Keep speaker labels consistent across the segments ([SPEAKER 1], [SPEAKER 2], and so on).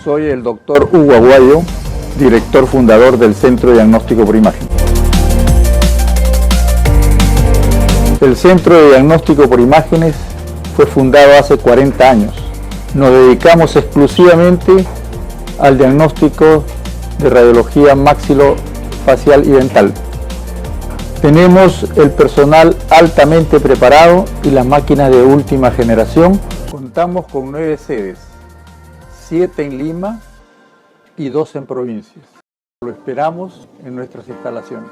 [SPEAKER 1] Soy el doctor Hugo Aguayo, director fundador del Centro de Diagnóstico por Imagen. El Centro de Diagnóstico por Imágenes fue fundado hace 40 años. Nos dedicamos exclusivamente al diagnóstico de radiología maxilofacial y dental. Tenemos el personal altamente preparado y las máquinas de última generación. Contamos con 9 sedes, 7 en Lima y 2 en provincias. Lo esperamos en nuestras instalaciones.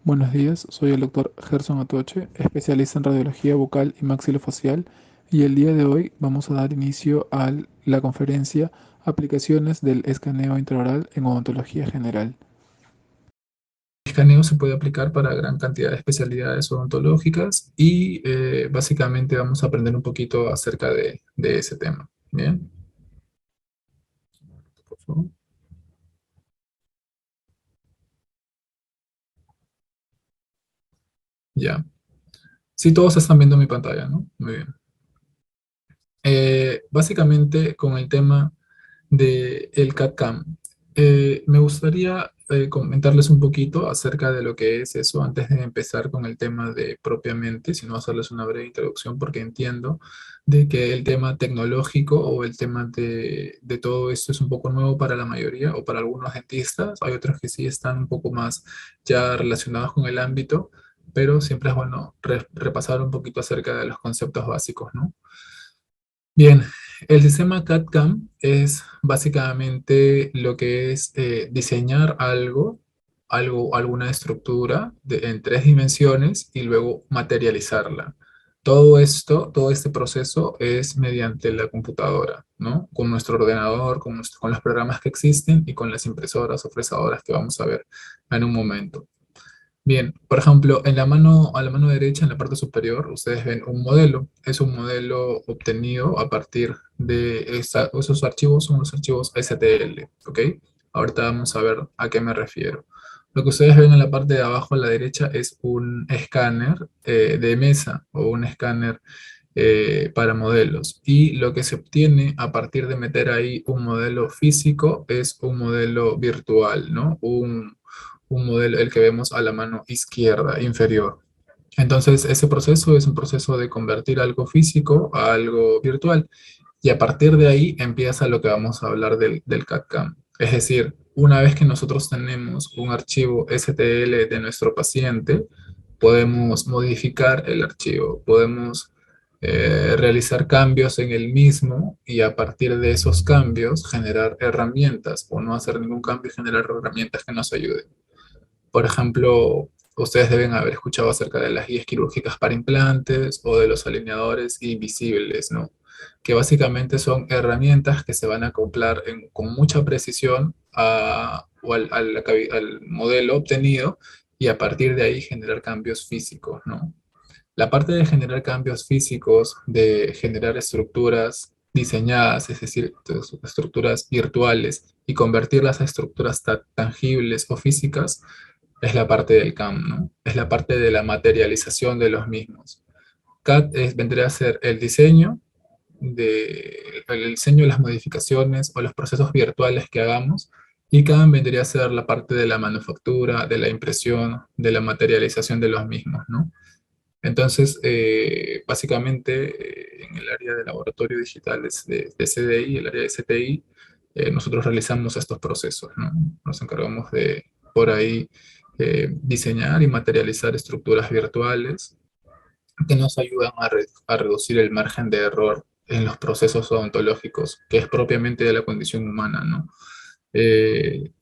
[SPEAKER 2] Buenos días, soy el doctor Gerson Atoche, especialista en radiología bucal y maxilofacial, y el día de hoy vamos a dar inicio a la conferencia Aplicaciones del escaneo intraoral en odontología general. El escaneo se puede aplicar para gran cantidad de especialidades odontológicas y básicamente vamos a aprender un poquito acerca de ese tema. Bien. Por favor. Ya. Sí, todos están viendo mi pantalla, ¿no? Muy bien. Básicamente con el tema del CAD/CAM. Me gustaría comentarles un poquito acerca de lo que es eso antes de empezar con el tema de propiamente, sino hacerles una breve introducción porque entiendo de que el tema tecnológico o el tema de todo esto es un poco nuevo para la mayoría o para algunos dentistas. Hay otros que sí están un poco más ya relacionados con el ámbito, pero siempre es bueno repasar un poquito acerca de los conceptos básicos, ¿no? Bien, el sistema CAD/CAM es básicamente lo que es diseñar alguna estructura en 3 dimensiones y luego materializarla. Todo esto, todo este proceso es mediante la computadora, ¿no? Con nuestro ordenador, con los programas que existen y con las impresoras o fresadoras que vamos a ver en un momento. Bien, por ejemplo, a la mano derecha, en la parte superior, ustedes ven un modelo. Es un modelo obtenido a partir de esos archivos, son los archivos STL, ¿ok? Ahorita vamos a ver a qué me refiero. Lo que ustedes ven en la parte de abajo a la derecha es un escáner de mesa o un escáner para modelos. Y lo que se obtiene a partir de meter ahí un modelo físico es un modelo virtual, ¿no? Un modelo, el que vemos a la mano izquierda, inferior. Entonces, ese proceso es un proceso de convertir algo físico a algo virtual. Y a partir de ahí empieza lo que vamos a hablar del CAD/CAM. Es decir, una vez que nosotros tenemos un archivo STL de nuestro paciente, podemos modificar el archivo, podemos realizar cambios en el mismo y a partir de esos cambios generar herramientas o no hacer ningún cambio y generar herramientas que nos ayuden. Por ejemplo, ustedes deben haber escuchado acerca de las guías quirúrgicas para implantes o de los alineadores invisibles, ¿no? Que básicamente son herramientas que se van a acoplar con mucha precisión al modelo obtenido y a partir de ahí generar cambios físicos, ¿no? La parte de generar cambios físicos, de generar estructuras diseñadas, es decir, estructuras virtuales y convertirlas a estructuras tangibles o físicas, es la parte del CAM, ¿no? Es la parte de la materialización de los mismos. CAD vendría a ser el diseño de las modificaciones o los procesos virtuales que hagamos, y CAM vendría a ser la parte de la manufactura, de la impresión, de la materialización de los mismos, ¿no? Entonces, básicamente, en el área de laboratorio digital de CDI, el área de CTI, nosotros realizamos estos procesos, ¿no? Nos encargamos de, por ahí, diseñar y materializar estructuras virtuales que nos ayudan a reducir el margen de error en los procesos odontológicos, que es propiamente de la condición humana, ¿no? Eh,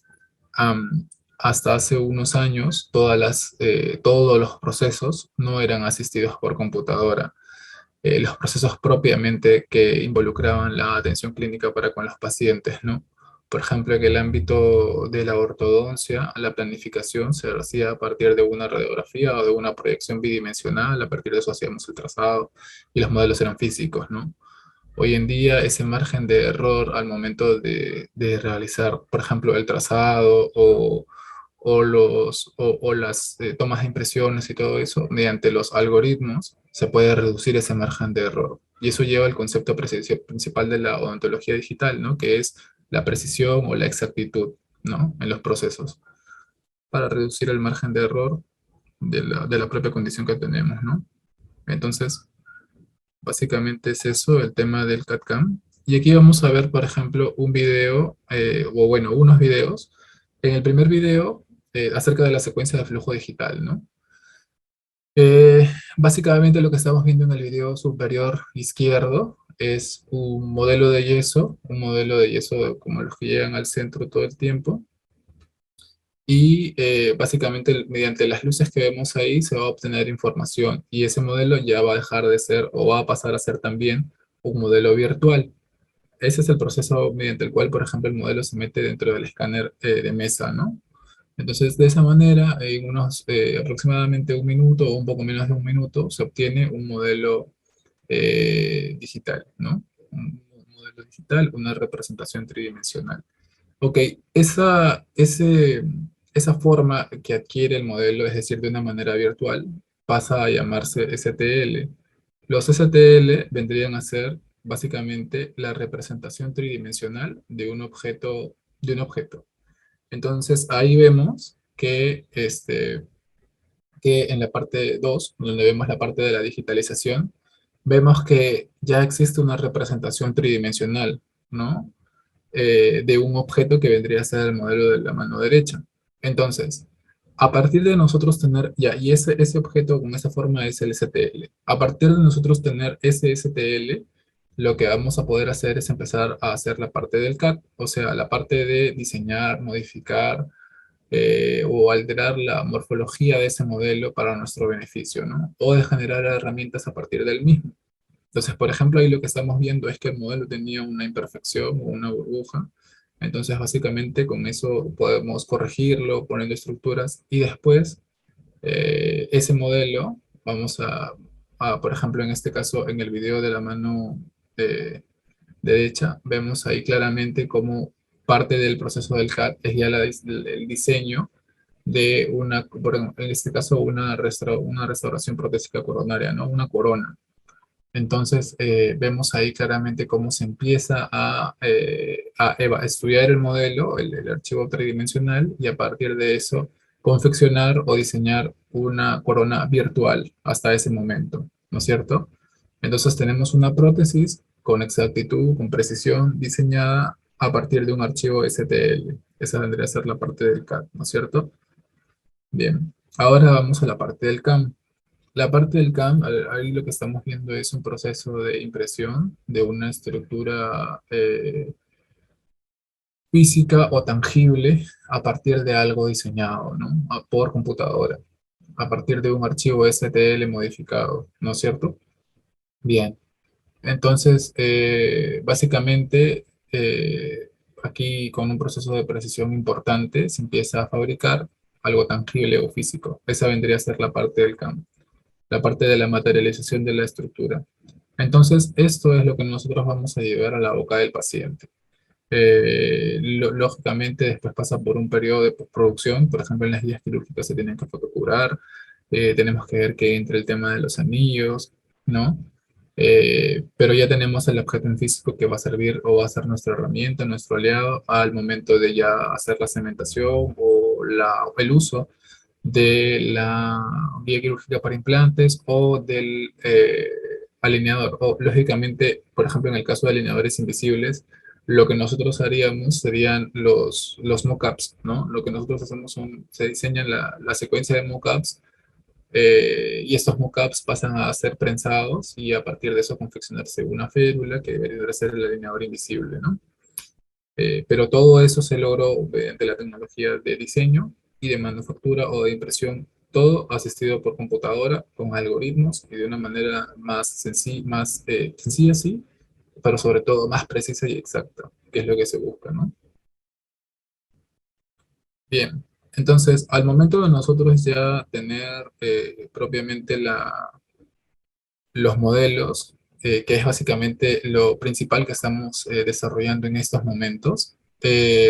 [SPEAKER 2] am, Hasta hace unos años, todos los procesos no eran asistidos por computadora. Los procesos propiamente que involucraban la atención clínica para con los pacientes, ¿no? Por ejemplo, en el ámbito de la ortodoncia, la planificación se hacía a partir de una radiografía o de una proyección bidimensional, a partir de eso hacíamos el trazado y los modelos eran físicos, ¿no? Hoy en día ese margen de error al momento de realizar, por ejemplo, el trazado o las tomas de impresiones y todo eso, mediante los algoritmos, se puede reducir ese margen de error. Y eso lleva al concepto principal de la odontología digital, ¿no? Que es la precisión o la exactitud, ¿no? En los procesos, para reducir el margen de error de la propia condición que tenemos, ¿no? Entonces, básicamente es eso, el tema del CAD-CAM. Y aquí vamos a ver, por ejemplo, un video, o bueno, unos videos. En el primer video, acerca de la secuencia de flujo digital, ¿no? Básicamente lo que estamos viendo en el video superior izquierdo es un modelo de yeso como los que llegan al centro todo el tiempo. Y básicamente mediante las luces que vemos ahí se va a obtener información y ese modelo ya va a dejar de ser o va a pasar a ser también un modelo virtual. Ese es el proceso mediante el cual, por ejemplo, el modelo se mete dentro del escáner de mesa, ¿no? Entonces, de esa manera, en unos aproximadamente un minuto o un poco menos de un minuto, se obtiene un modelo digital, ¿no? Un modelo digital, una representación tridimensional. Ok, esa forma que adquiere el modelo, es decir, de una manera virtual, pasa a llamarse STL. Los STL vendrían a ser básicamente la representación tridimensional de un objeto. Entonces, ahí vemos que en la parte 2, donde vemos la parte de la digitalización, vemos que ya existe una representación tridimensional, ¿no? De un objeto que vendría a ser el modelo de la mano derecha. Entonces, a partir de nosotros tener, ya, y ese objeto con esa forma es el STL. A partir de nosotros tener ese STL, lo que vamos a poder hacer es empezar a hacer la parte del CAD, o sea, la parte de diseñar, modificar o alterar la morfología de ese modelo para nuestro beneficio, ¿no? O de generar herramientas a partir del mismo. Entonces, por ejemplo, ahí lo que estamos viendo es que el modelo tenía una imperfección o una burbuja. Entonces, básicamente con eso podemos corregirlo poniendo estructuras y después ese modelo, vamos por ejemplo, en este caso, en el video de la mano eh, derecha, vemos ahí claramente cómo parte del proceso del CAD es ya el diseño de en este caso, una restauración protésica coronaria, ¿no? Una corona. Entonces, vemos ahí claramente cómo se empieza a estudiar el modelo, el archivo tridimensional, y a partir de eso, confeccionar o diseñar una corona virtual hasta ese momento, ¿no es cierto? Entonces, tenemos una prótesis con exactitud, con precisión, diseñada a partir de un archivo STL. Esa vendría a ser la parte del CAD, ¿no es cierto? Bien, ahora vamos a la parte del CAM. La parte del CAM, ahí lo que estamos viendo es un proceso de impresión de una estructura física o tangible a partir de algo diseñado, ¿no? Por computadora, a partir de un archivo STL modificado, ¿no es cierto? Bien, entonces, básicamente, aquí con un proceso de precisión importante se empieza a fabricar algo tangible o físico. Esa vendría a ser la parte del CAM, la parte de la materialización de la estructura. Entonces, esto es lo que nosotros vamos a llevar a la boca del paciente. Lógicamente, después pasa por un periodo de postproducción. Por ejemplo, en las guías quirúrgicas se tienen que fotocurar. Tenemos que ver que entre el tema de los anillos, ¿no? Pero ya tenemos el objeto en físico que va a servir o va a ser nuestra herramienta, nuestro aliado al momento de ya hacer la cementación o el uso de la vía quirúrgica para implantes o del alineador. O, lógicamente, por ejemplo, en el caso de alineadores invisibles, lo que nosotros haríamos serían los mockups, ¿no? Lo que nosotros hacemos se diseñan la secuencia de mockups y estos mockups pasan a ser prensados y a partir de eso confeccionarse una férula que debería ser el alineador invisible, ¿no? Pero todo eso se logró mediante la tecnología de diseño y de manufactura o de impresión, todo asistido por computadora, con algoritmos y de una manera más sencilla, sí, pero sobre todo más precisa y exacta, que es lo que se busca, ¿no? Bien, entonces, al momento de nosotros ya tener propiamente los modelos, que es básicamente lo principal que estamos desarrollando en estos momentos,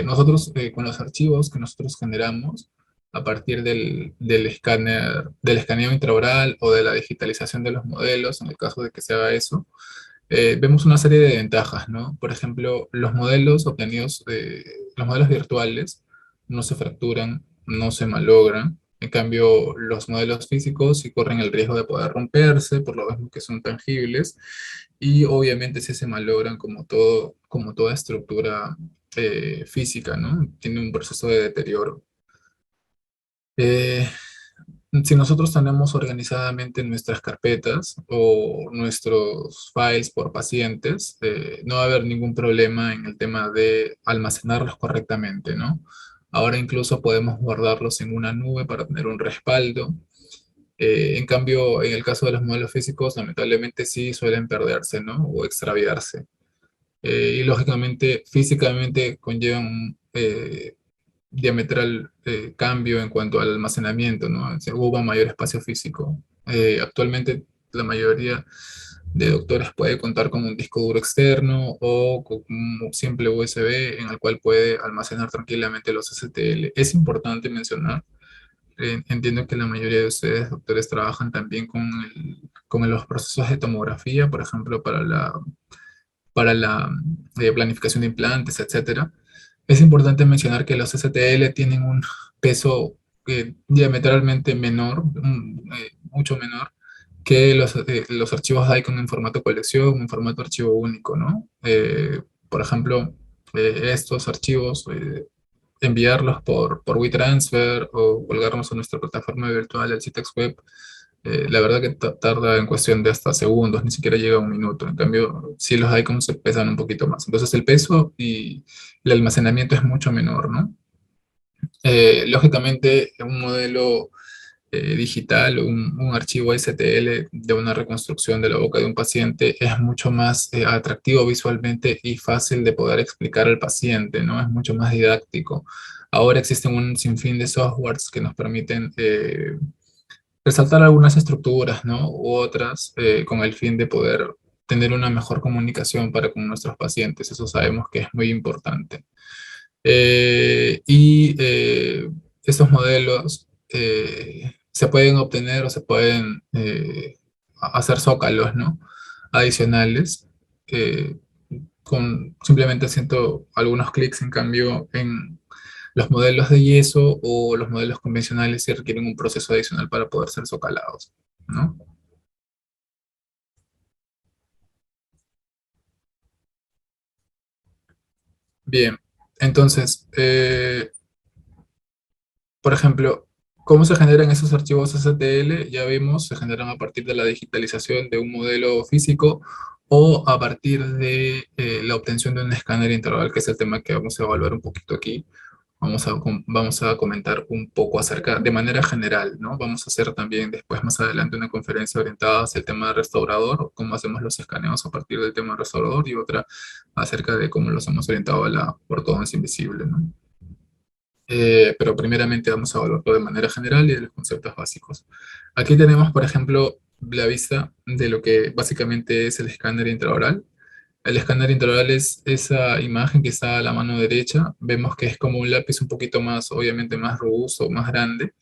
[SPEAKER 2] nosotros con los archivos que nosotros generamos, a partir del escáner, del escaneo intraoral o de la digitalización de los modelos, en el caso de que se haga eso, vemos una serie de ventajas, ¿no? Por ejemplo, los modelos obtenidos, los modelos virtuales no se fracturan, no se malogran. En cambio, los modelos físicos sí corren el riesgo de poder romperse, por lo mismo que son tangibles, y obviamente sí se malogran como todo, como toda estructura física, ¿no? Tiene un proceso de deterioro. Eh, si nosotros tenemos organizadamente nuestras carpetas o nuestros files por pacientes, no va a haber ningún problema en el tema de almacenarlos correctamente, ¿no? Ahora incluso podemos guardarlos en una nube para tener un respaldo. En cambio, en el caso de los modelos físicos, lamentablemente sí suelen perderse, ¿no? O extraviarse. Y lógicamente, físicamente conllevan diametral cambio en cuanto al almacenamiento, ¿no? Se ocupa mayor espacio físico. Actualmente la mayoría de doctores puede contar con un disco duro externo o con un simple USB en el cual puede almacenar tranquilamente los STL. Es importante mencionar, entiendo que la mayoría de ustedes, doctores, trabajan también con los procesos de tomografía, por ejemplo, para la planificación de implantes, etcétera. Es importante mencionar que los STL tienen un peso diametralmente menor, mucho menor, que los archivos DICOM en formato colección, en formato archivo único, ¿no? Por ejemplo, estos archivos, enviarlos por WeTransfer o colgarnos a nuestra plataforma virtual, el Citex Web, la verdad que tarda en cuestión de hasta segundos, ni siquiera llega a un minuto. En cambio, sí los icons se pesan un poquito más. Entonces el peso y el almacenamiento es mucho menor, ¿no? Lógicamente, un modelo digital, un archivo STL de una reconstrucción de la boca de un paciente es mucho más atractivo visualmente y fácil de poder explicar al paciente, ¿no? Es mucho más didáctico. Ahora existen un sinfín de softwares que nos permiten resaltar algunas estructuras, ¿no? U otras con el fin de poder tener una mejor comunicación para con nuestros pacientes. Eso sabemos que es muy importante. Estos modelos se pueden obtener o se pueden hacer zócalos, ¿no? Adicionales, eh, con simplemente haciendo algunos clics. En cambio, en los modelos de yeso o los modelos convencionales sí requieren un proceso adicional para poder ser zocalados, ¿no? Bien, entonces, por ejemplo, ¿cómo se generan esos archivos STL? Ya vimos, se generan a partir de la digitalización de un modelo físico o a partir de la obtención de un escáner integral, que es el tema que vamos a evaluar un poquito aquí. Vamos a comentar un poco acerca, de manera general, ¿no? Vamos a hacer también después, más adelante, una conferencia orientada hacia el tema del restaurador, cómo hacemos los escaneos a partir del tema del restaurador, y otra acerca de cómo los hemos orientado a la ortodoncia invisible, ¿no? Pero primeramente vamos a evaluarlo de manera general y de los conceptos básicos. Aquí tenemos, por ejemplo, la vista de lo que básicamente es el escáner intraoral. El escáner intraoral es esa imagen que está a la mano derecha. Vemos que es como un lápiz un poquito más, obviamente más robusto, más grande,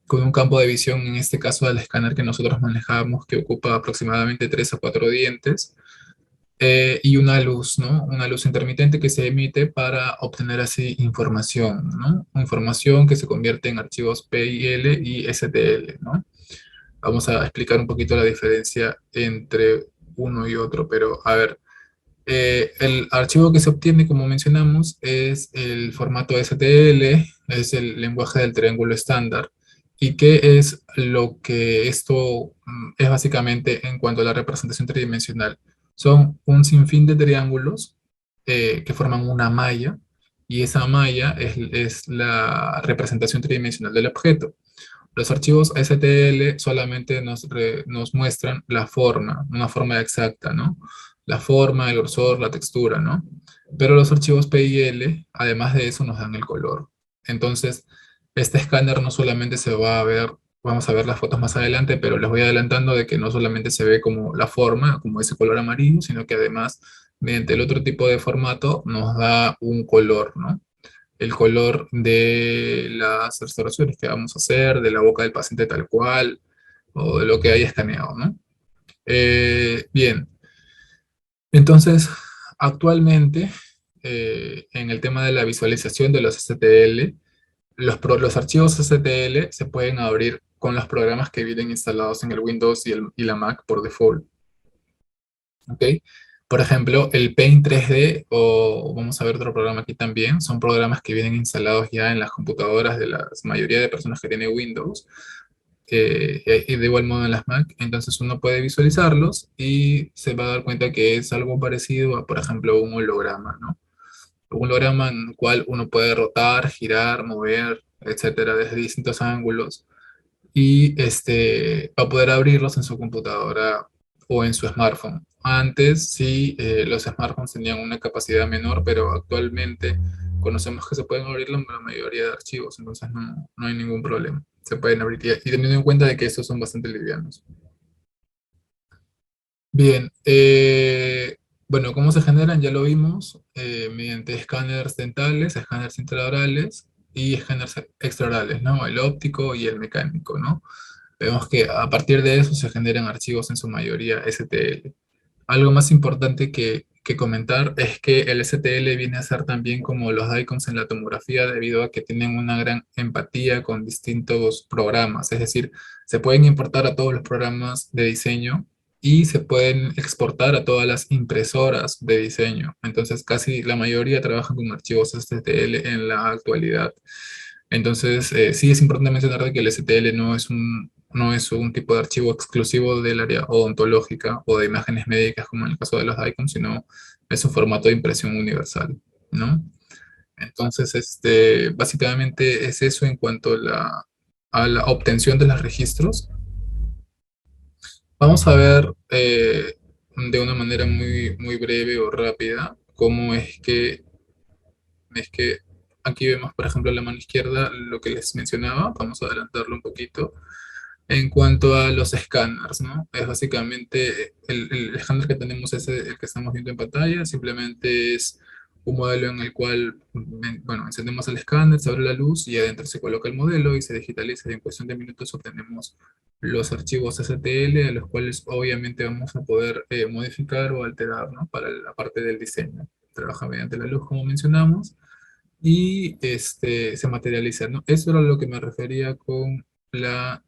[SPEAKER 2] con un campo de visión, en este caso del escáner que nosotros manejamos, que ocupa aproximadamente 3 a 4 dientes, y una luz, ¿no? Una luz intermitente que se emite para obtener así información, ¿no? Información que se convierte en archivos PIL y STL, ¿no? Vamos a explicar un poquito la diferencia entre uno y otro, pero a ver, el archivo que se obtiene, como mencionamos, es el formato STL, es el lenguaje del triángulo estándar. ¿Y qué es lo que esto es básicamente en cuanto a la representación tridimensional? Son un sinfín de triángulos que forman una malla, y esa malla es la representación tridimensional del objeto. Los archivos STL solamente nos muestran la forma, una forma exacta, ¿no? La forma, el grosor, la textura, ¿no? Pero los archivos PIL, además de eso, nos dan el color. Entonces, este escáner no solamente se va a ver, vamos a ver las fotos más adelante, pero les voy adelantando de que no solamente se ve como la forma, como ese color amarillo, sino que además, mediante el otro tipo de formato, nos da un color, ¿no? el color de las restauraciones que vamos a hacer, de la boca del paciente tal cual, o de lo que haya escaneado, ¿no? Bien, entonces, actualmente, en el tema de la visualización de los STL, los archivos STL se pueden abrir con los programas que vienen instalados en el Windows y la Mac por default. ¿Ok? Por ejemplo, el Paint 3D, o vamos a ver otro programa aquí también, son programas que vienen instalados ya en las computadoras de la mayoría de personas que tienen Windows, y de igual modo en las Mac. Entonces uno puede visualizarlos y se va a dar cuenta que es algo parecido a, por ejemplo, un holograma, ¿no? Un holograma en el cual uno puede rotar, girar, mover, etcétera, desde distintos ángulos, y va a poder abrirlos en su computadora o en su smartphone. Antes sí, los smartphones tenían una capacidad menor, pero actualmente conocemos que se pueden abrir la mayoría de archivos, entonces no hay ningún problema. Se pueden abrir y teniendo en cuenta de que estos son bastante livianos. Bien, bueno, ¿cómo se generan? Ya lo vimos, mediante escáneres dentales, escáneres intraorales y escáneres extraorales, ¿no? El óptico y el mecánico, ¿no? Vemos que a partir de eso se generan archivos en su mayoría STL. Algo más importante que comentar es que el STL viene a ser también como los DICOMs en la tomografía debido a que tienen una gran empatía con distintos programas. Es decir, se pueden importar a todos los programas de diseño y se pueden exportar a todas las impresoras de diseño. Entonces, casi la mayoría trabajan con archivos STL en la actualidad. Entonces, sí es importante mencionar de que el STL no es un tipo de archivo exclusivo del área odontológica o de imágenes médicas como en el caso de los DICOM, sino es un formato de impresión universal, ¿no? Entonces, básicamente es eso en cuanto a la obtención de los registros. Vamos a ver de una manera muy breve o rápida cómo es que aquí vemos, por ejemplo, en la mano izquierda lo que les mencionaba. Vamos a adelantarlo un poquito. En cuanto a los escáneres, ¿no? Es básicamente el escáner que tenemos es el que estamos viendo en pantalla. Simplemente es un modelo en el cual, bueno, encendemos el escáner, se abre la luz y adentro se coloca el modelo y se digitaliza, y en cuestión de minutos obtenemos los archivos STL, a los cuales obviamente vamos a poder modificar o alterar, ¿no? Para la parte del diseño. Trabaja mediante la luz, como mencionamos, y se materializa, ¿no? Eso era lo que me refería con la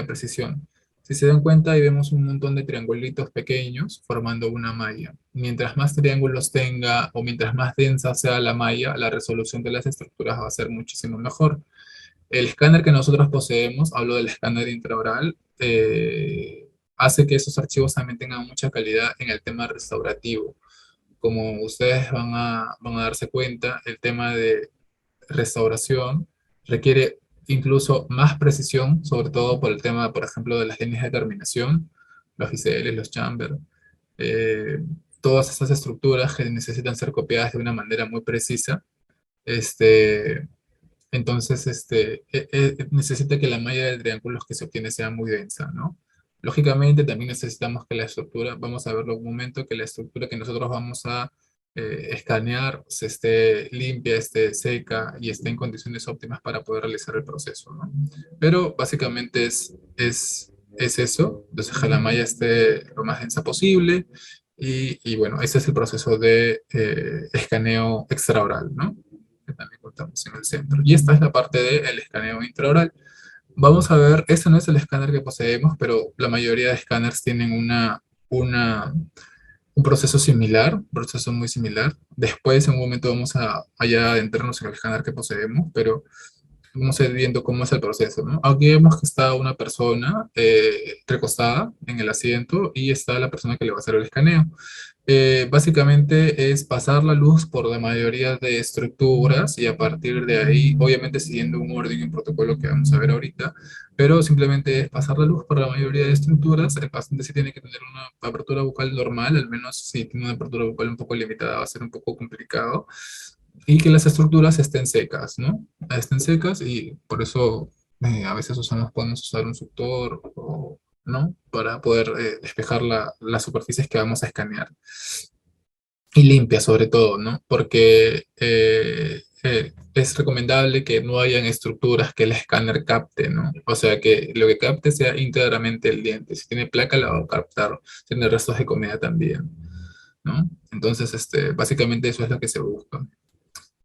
[SPEAKER 2] precisión. Si se dan cuenta, ahí vemos un montón de triangulitos pequeños formando una malla. Mientras más triángulos tenga o mientras más densa sea la malla, la resolución de las estructuras va a ser muchísimo mejor. El escáner que nosotros poseemos, hablo del escáner intraoral, hace que esos archivos también tengan mucha calidad en el tema restaurativo. Como ustedes van a darse cuenta, el tema de restauración requiere incluso más precisión, sobre todo por el tema, por ejemplo, de las líneas de terminación, los biseles, los chambers, eh, todas esas estructuras que necesitan ser copiadas de una manera muy precisa. Este, entonces, necesita que la malla de triángulos que se obtiene sea muy densa, ¿no? Lógicamente, también necesitamos que la estructura, vamos a verlo un momento, que la estructura que nosotros vamos a escanear se esté limpia, esté seca y esté en condiciones óptimas para poder realizar el proceso, ¿no? Pero básicamente es eso, entonces que la malla esté lo más densa posible y bueno, ese es el proceso de escaneo extraoral, ¿no? Que también contamos en el centro. Y esta es la parte del escaneo intraoral. Vamos a ver, este no es el escáner que poseemos, pero la mayoría de escáneres tienen una, un proceso similar, un proceso muy similar. Después, en un momento, vamos a allá adentrarnos en el escáner que poseemos, pero vamos a ir viendo cómo es el proceso, ¿no? Aquí vemos que está una persona recostada en el asiento y está la persona que le va a hacer el escaneo. Básicamente es pasar la luz por la mayoría de estructuras y a partir de ahí, obviamente siguiendo un orden y un protocolo que vamos a ver ahorita, pero simplemente es pasar la luz por la mayoría de estructuras. El paciente sí tiene que tener una apertura bucal normal, al menos si tiene una apertura bucal un poco limitada va a ser un poco complicado, y que las estructuras estén secas, ¿no? Estén secas y por eso a veces podemos usar un suctor o, ¿no? Para poder despejar las superficies que vamos a escanear. Y limpia sobre todo, ¿no? Porque es recomendable que no hayan estructuras que el escáner capte, ¿no? O sea, que lo que capte sea íntegramente el diente. Si tiene placa, la va a captar. Si tiene restos de comida también, ¿no? Entonces, básicamente eso es lo que se busca.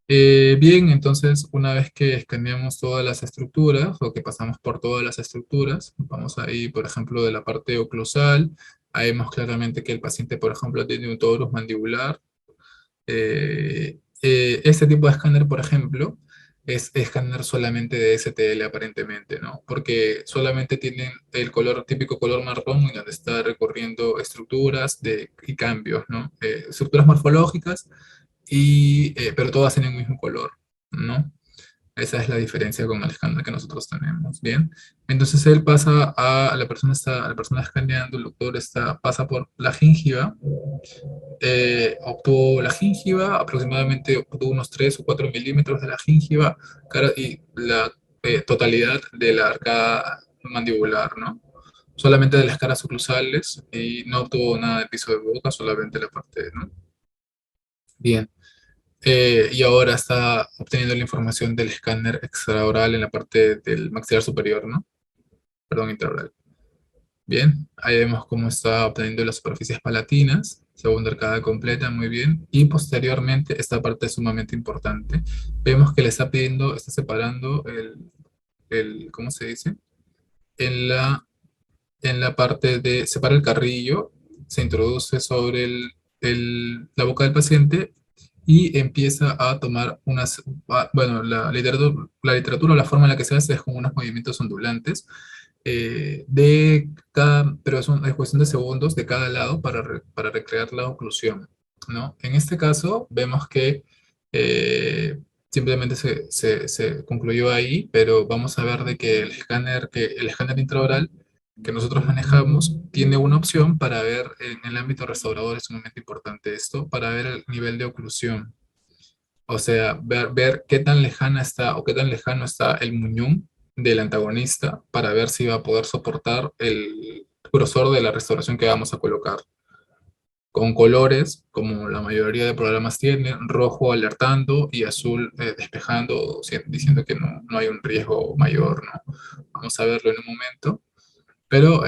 [SPEAKER 2] Bien, entonces una vez que escaneamos todas las estructuras o que pasamos por todas las estructuras, vamos ahí, por ejemplo, de la parte oclusal, ahí vemos claramente que el paciente, por ejemplo, tiene un torus mandibular. Este tipo de escáner, por ejemplo, es escáner solamente de STL aparentemente, ¿no? Porque solamente tienen el color, típico color marrón en donde está recorriendo estructuras y cambios, ¿no? Estructuras morfológicas pero todas tienen el mismo color, ¿no? Esa es la diferencia con el escáner que nosotros tenemos, ¿bien? Entonces él pasa a la persona escaneando, el doctor pasa por la gingiva, obtuvo la gingiva, aproximadamente obtuvo unos 3 o 4 milímetros de la gingiva y la totalidad de la arcada mandibular, ¿no? Solamente de las caras oclusales y no obtuvo nada de piso de boca, solamente la parte, ¿no? Bien. Y ahora está obteniendo la información del escáner extraoral en la parte del maxilar superior, ¿no? Perdón, intraoral. Bien, ahí vemos cómo está obteniendo las superficies palatinas, segunda arcada completa, muy bien. Y posteriormente, esta parte es sumamente importante. Vemos que le está pidiendo, está separando ¿cómo se dice? En la parte separa el carrillo, se introduce sobre la boca del paciente y empieza a tomar bueno, la literatura, la forma en la que se hace es con unos movimientos ondulantes, pero es cuestión de segundos de cada lado para recrear la oclusión, ¿no? En este caso, vemos que simplemente se concluyó ahí, pero vamos a ver de que el escáner intraoral que nosotros manejamos tiene una opción para ver en el ámbito restaurador, es sumamente importante esto, para ver el nivel de oclusión. O sea, ver qué tan lejana está o qué tan lejano está el muñón del antagonista para ver si va a poder soportar el grosor de la restauración que vamos a colocar. Con colores, como la mayoría de programas tienen, rojo alertando y azul despejando, diciendo que no hay un riesgo mayor, ¿no? Vamos a verlo en un momento. Pero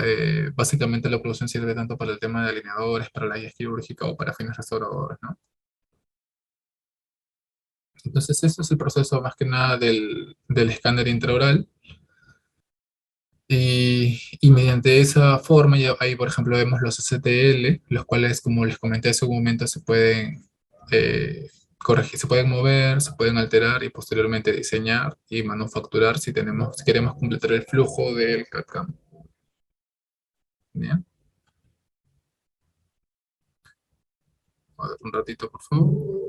[SPEAKER 2] básicamente la oclusión sirve tanto para el tema de alineadores, para la guía quirúrgica o para fines restauradores, ¿no? Entonces, este es el proceso más que nada del escáner intraoral. Y mediante esa forma, ya ahí por ejemplo vemos los STL, los cuales, como les comenté hace un momento, se pueden corregir, se pueden mover, se pueden alterar y posteriormente diseñar y manufacturar si queremos completar el flujo del CAD/CAM. Bien, a ver, un ratito, por favor.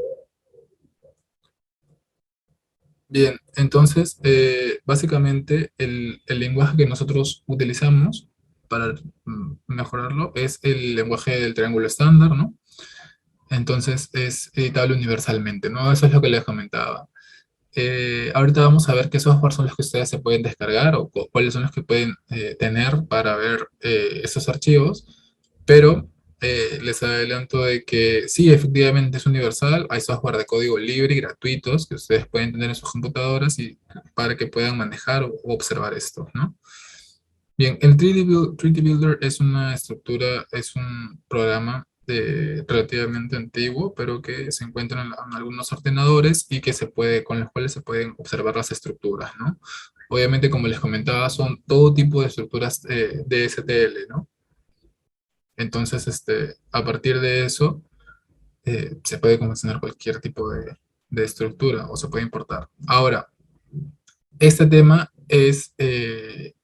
[SPEAKER 2] Bien, entonces, básicamente el lenguaje que nosotros utilizamos para mejorarlo es el lenguaje del triángulo estándar, ¿no? Entonces es editable universalmente, ¿no? Eso es lo que les comentaba. Ahorita vamos a ver qué software son los que ustedes se pueden descargar o cuáles son los que pueden tener para ver esos archivos, pero les adelanto de que sí, efectivamente es universal, hay software de código libre y gratuitos que ustedes pueden tener en sus computadoras y para que puedan manejar o observar esto, ¿no? Bien, el 3D Builder es una estructura, es un programa relativamente antiguo, pero que se encuentra en algunos ordenadores y con los cuales se pueden observar las estructuras, ¿no? Obviamente, como les comentaba, son todo tipo de estructuras de STL, ¿no? Entonces, a partir de eso, se puede confeccionar cualquier tipo de estructura o se puede importar. Ahora, este tema es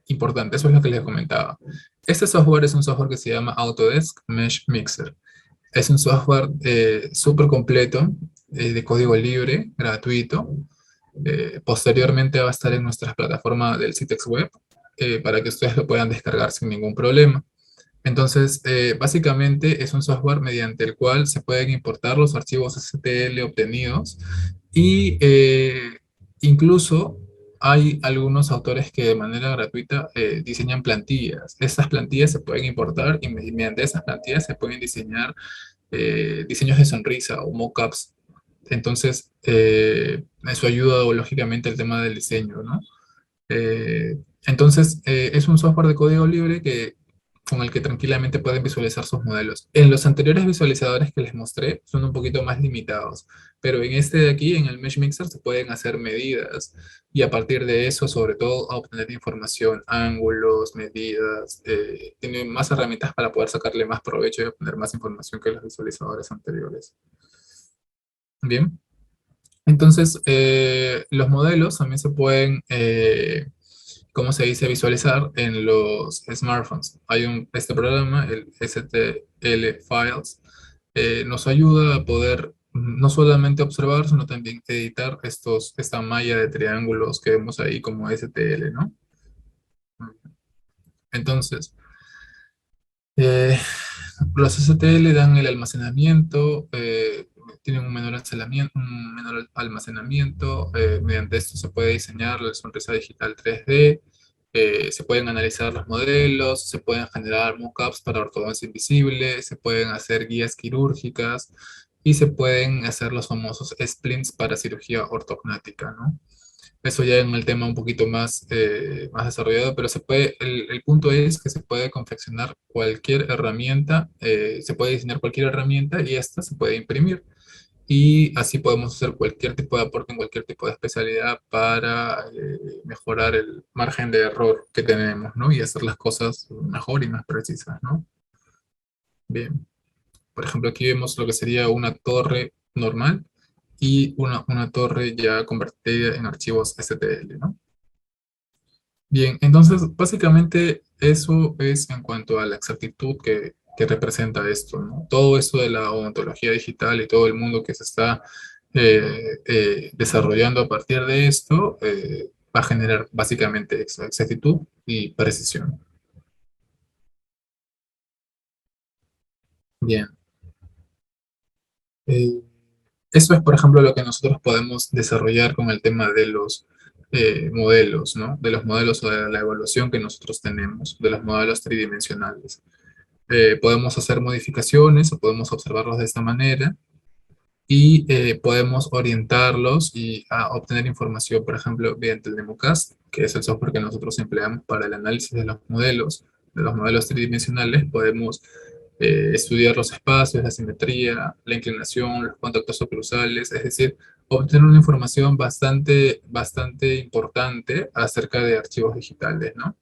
[SPEAKER 2] importante, eso es lo que les comentaba. Este software es un software que se llama Autodesk Mesh Mixer. Es un software súper completo, de código libre, gratuito. Posteriormente va a estar en nuestra plataforma del Citex Web para que ustedes lo puedan descargar sin ningún problema. Entonces, básicamente es un software mediante el cual se pueden importar los archivos STL obtenidos y incluso hay algunos autores que de manera gratuita diseñan plantillas. Estas plantillas se pueden importar y mediante esas plantillas se pueden diseñar diseños de sonrisa o mockups. Entonces, Eso ayuda lógicamente al tema del diseño, ¿no? Entonces, es un software de código libre con el que tranquilamente pueden visualizar sus modelos. En los anteriores visualizadores que les mostré son un poquito más limitados, pero en este de aquí, en el Mesh Mixer, se pueden hacer medidas y a partir de eso, sobre todo, a obtener información, ángulos, medidas, tiene más herramientas para poder sacarle más provecho y obtener más información que los visualizadores anteriores. Bien. Entonces, los modelos también se pueden, ¿cómo se dice? Visualizar en los smartphones. Este programa, el STL Files, nos ayuda a poder no solamente observar, sino también editar esta malla de triángulos que vemos ahí como STL, ¿no? Entonces, eh, los STL dan el almacenamiento, tienen un menor almacenamiento, mediante esto se puede diseñar la sonrisa digital 3D, se pueden analizar los modelos, se pueden generar mockups para ortodoncia invisible, se pueden hacer guías quirúrgicas y se pueden hacer los famosos splints para cirugía ortognática, ¿no? Eso ya en el tema un poquito más desarrollado, pero el punto es que se puede confeccionar cualquier herramienta, se puede diseñar cualquier herramienta y esta se puede imprimir. Y así podemos hacer cualquier tipo de aporte en cualquier tipo de especialidad para mejorar el margen de error que tenemos, ¿no? Y hacer las cosas mejor y más precisas, ¿no? Bien. Por ejemplo, aquí vemos lo que sería una torre normal y una torre ya convertida en archivos STL, ¿no? Bien, entonces básicamente eso es en cuanto a la exactitud que representa esto, ¿no? Todo esto de la odontología digital y todo el mundo que se está desarrollando a partir de esto va a generar básicamente exactitud y precisión. Bien. Eh, Eso es, por ejemplo, lo que nosotros podemos desarrollar con el tema de los modelos, ¿no? De los modelos o de la evaluación que nosotros tenemos, de los modelos tridimensionales. Podemos hacer modificaciones o podemos observarlos de esta manera y podemos orientarlos y a obtener información, por ejemplo, mediante el Nemocast, que es el software que nosotros empleamos para el análisis de los modelos tridimensionales. Podemos estudiar los espacios, la simetría, la inclinación, los contactos oclusales, es decir, obtener una información bastante importante acerca de archivos digitales, ¿no?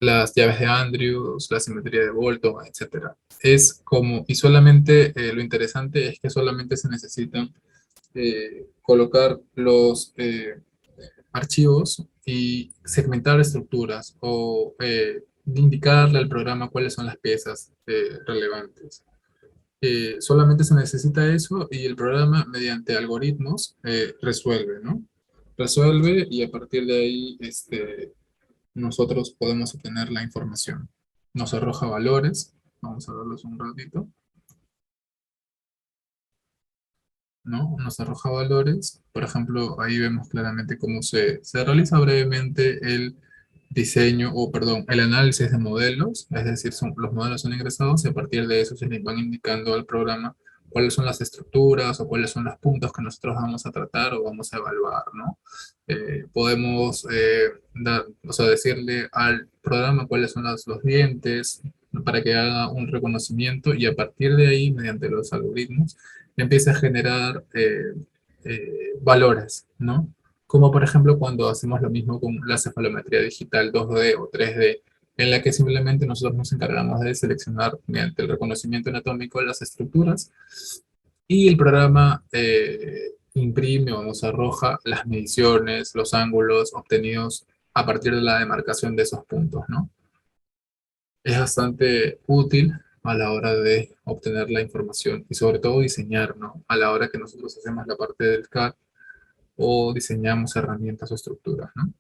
[SPEAKER 2] Las llaves de Andrews, la simetría de Bolton, etcétera. Y solamente lo interesante es que solamente se necesitan colocar los archivos y segmentar estructuras o indicarle al programa cuáles son las piezas relevantes. Solamente se necesita eso y el programa, mediante algoritmos, resuelve, ¿no? Resuelve y a partir de ahí, nosotros podemos obtener la información. Nos arroja valores, vamos a verlos un ratito, ¿no? Nos arroja valores, por ejemplo, ahí vemos claramente cómo se realiza brevemente el diseño, o perdón, el análisis de modelos, es decir, los modelos son ingresados y a partir de eso se le van indicando al programa cuáles son las estructuras o cuáles son los puntos que nosotros vamos a tratar o vamos a evaluar, ¿no? Podemos o sea, decirle al programa cuáles son los dientes para que haga un reconocimiento y a partir de ahí, mediante los algoritmos, empieza a generar valores, ¿no? Como por ejemplo cuando hacemos lo mismo con la cefalometría digital 2D o 3D, en la que simplemente nosotros nos encargamos de seleccionar mediante el reconocimiento anatómico las estructuras y el programa imprime o nos arroja las mediciones, los ángulos obtenidos a partir de la demarcación de esos puntos, ¿no? Es bastante útil a la hora de obtener la información y sobre todo diseñar, ¿no? A la hora que nosotros hacemos la parte del CAD o diseñamos herramientas o estructuras, ¿no?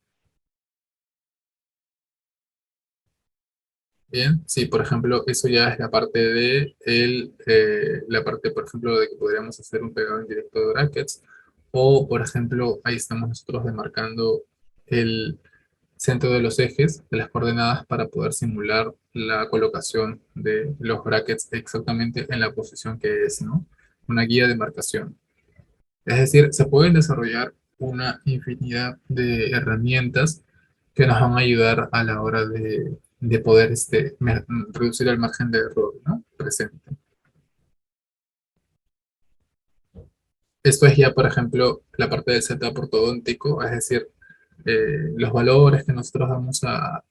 [SPEAKER 2] Bien, sí, por ejemplo, eso ya es la parte la parte, por ejemplo, de que podríamos hacer un pegado indirecto de brackets, o, por ejemplo, ahí estamos nosotros demarcando el centro de los ejes de las coordenadas para poder simular la colocación de los brackets exactamente en la posición que es, ¿no? Una guía de marcación. Es decir, se pueden desarrollar una infinidad de herramientas que nos van a ayudar a la hora de poder reducir el margen de error, ¿no? Presente. Esto es ya, por ejemplo, la parte del setup ortodóntico, es decir, los valores que nosotros vamos a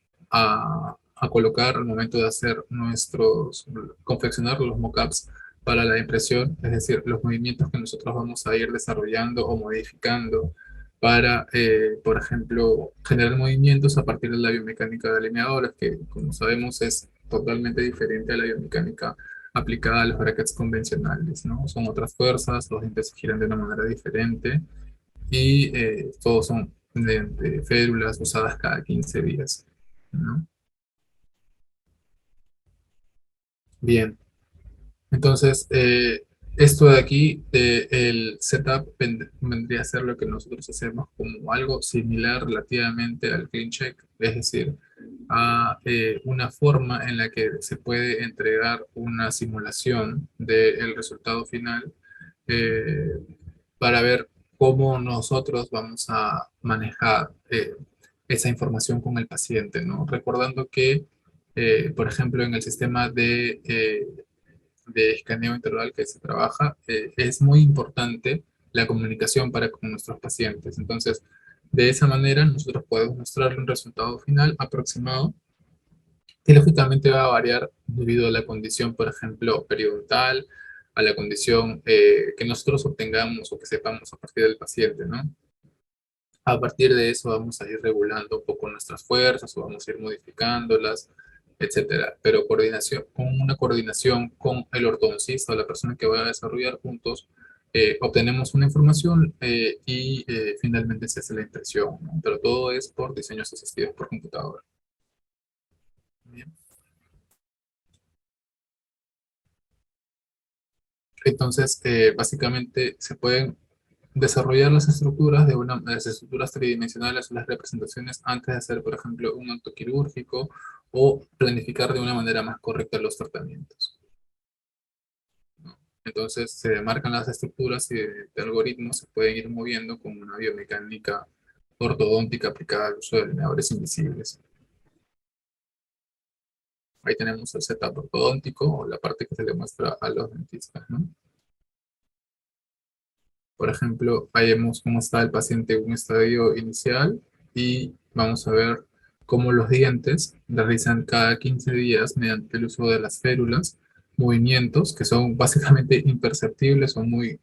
[SPEAKER 2] colocar al momento de hacer confeccionar los mockups para la impresión, es decir, los movimientos que nosotros vamos a ir desarrollando o modificando para, por ejemplo, generar movimientos a partir de la biomecánica de alineadores, que como sabemos es totalmente diferente a la biomecánica aplicada a los brackets convencionales, ¿no? Son otras fuerzas, los dientes se giran de una manera diferente y todos son de férulas usadas cada 15 días, ¿no? Bien, entonces esto de aquí, el setup vendría a ser lo que nosotros hacemos como algo similar relativamente al clean check, es decir, a una forma en la que se puede entregar una simulación del resultado final eh, para ver cómo nosotros vamos a manejar esa información con el paciente, ¿no? Recordando que, por ejemplo, en el sistema de escaneo integral que se trabaja, es muy importante la comunicación para con nuestros pacientes. Entonces, de esa manera, nosotros podemos mostrarle un resultado final aproximado que lógicamente va a variar debido a la condición, por ejemplo, periodontal, a la condición que nosotros obtengamos o que sepamos a partir del paciente, ¿no? A partir de eso vamos a ir regulando un poco nuestras fuerzas o vamos a ir modificándolas, etcétera. Pero con una coordinación con el ortodoncista o la persona que va a desarrollar juntos, obtenemos una información y finalmente se hace la impresión, ¿no? Pero todo es por diseños asistidos por computadora. Bien. Entonces, básicamente se pueden desarrollar las estructuras tridimensionales o las representaciones antes de hacer, por ejemplo, un acto quirúrgico o planificar de una manera más correcta los tratamientos, ¿no? Entonces, se marcan las estructuras y de algoritmos se pueden ir moviendo con una biomecánica ortodóntica aplicada al uso de alineadores invisibles. Ahí tenemos el setup ortodóntico o la parte que se le muestra a los dentistas, ¿no? Por ejemplo, ahí vemos cómo está el paciente en un estadio inicial y vamos a ver cómo los dientes realizan cada 15 días mediante el uso de las férulas movimientos que son básicamente imperceptibles o muy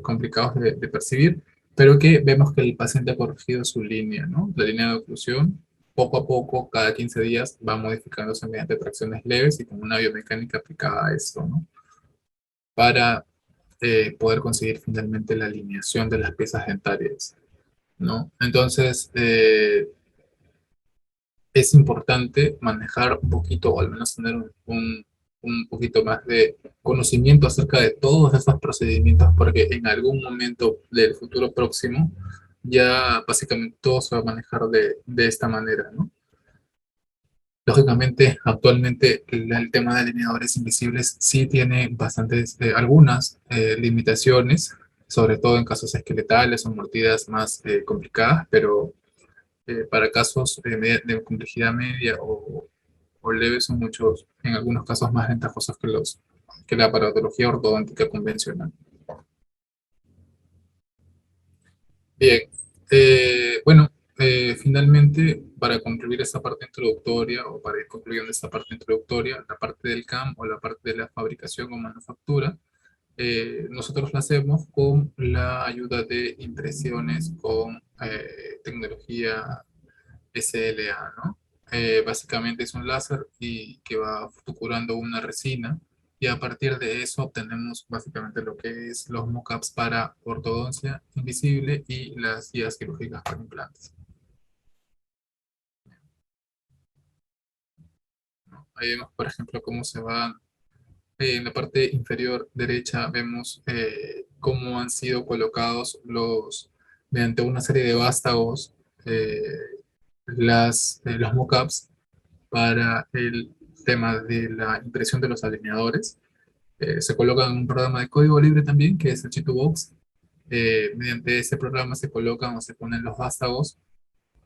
[SPEAKER 2] complicados de percibir, pero que vemos que el paciente ha corregido su línea, ¿no? La línea de oclusión, poco a poco, cada 15 días, va modificándose mediante tracciones leves y con una biomecánica aplicada a esto, ¿no? Para poder conseguir finalmente la alineación de las piezas dentarias, ¿no? Entonces, es importante manejar un poquito, o al menos tener un poquito más de conocimiento acerca de todos estos procedimientos, porque en algún momento del futuro próximo ya básicamente todo se va a manejar de esta manera, ¿no? Lógicamente, actualmente el tema de alineadores invisibles sí tiene bastantes, algunas limitaciones, sobre todo en casos esqueletales o mordidas más complicadas, pero para casos de complejidad media o leves son muchos, en algunos casos más ventajosos que la aparatología ortodóntica convencional. Bien, bueno, finalmente, para concluir esta parte introductoria o para ir concluyendo esta parte introductoria, la parte del CAM o la parte de la fabricación o manufactura, nosotros la hacemos con la ayuda de impresiones con tecnología SLA, ¿no? Básicamente es un láser y que va curando una resina y a partir de eso obtenemos básicamente lo que es los mockups para ortodoncia invisible y las guías quirúrgicas para implantes, ¿no? Ahí vemos, por ejemplo, cómo se van. En la parte inferior derecha vemos cómo han sido colocados mediante una serie de vástagos, eh, los mockups para el tema de la impresión de los alineadores. Se coloca en un programa de código libre también, que es el Chitubox. mediante este programa se colocan o se ponen los vástagos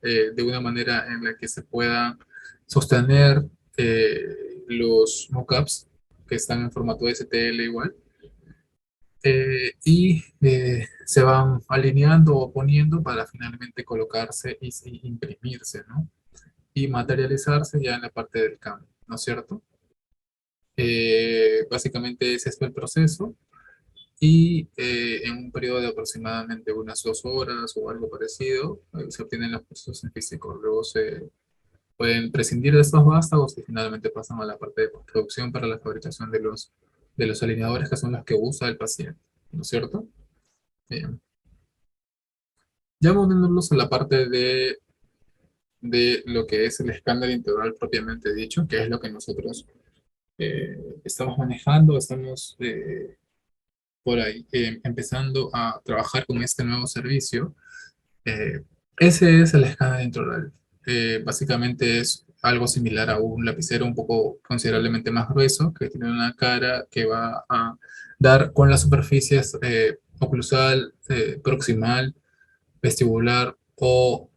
[SPEAKER 2] de una manera en la que se pueda sostener los mockups que están en formato STL igual, y se van alineando o poniendo para finalmente colocarse y imprimirse, ¿no? Y materializarse ya en la parte del campo, ¿no es cierto? Básicamente ese es el proceso y en un periodo de aproximadamente unas 2 horas o algo parecido, se obtienen los procesos en físico. Luego se pueden prescindir de estos vástagos y finalmente pasan a la parte de postproducción para la fabricación de los alineadores que son los que usa el paciente, ¿no es cierto? Bien. Ya moviéndonos a la parte de lo que es el escáner integral propiamente dicho, que es lo que nosotros estamos manejando, estamos por ahí empezando a trabajar con este nuevo servicio. Eh, Ese es el escáner integral. Básicamente es algo similar a un lapicero un poco considerablemente más grueso, que tiene una cara que va a dar con las superficies oclusal, proximal, vestibular o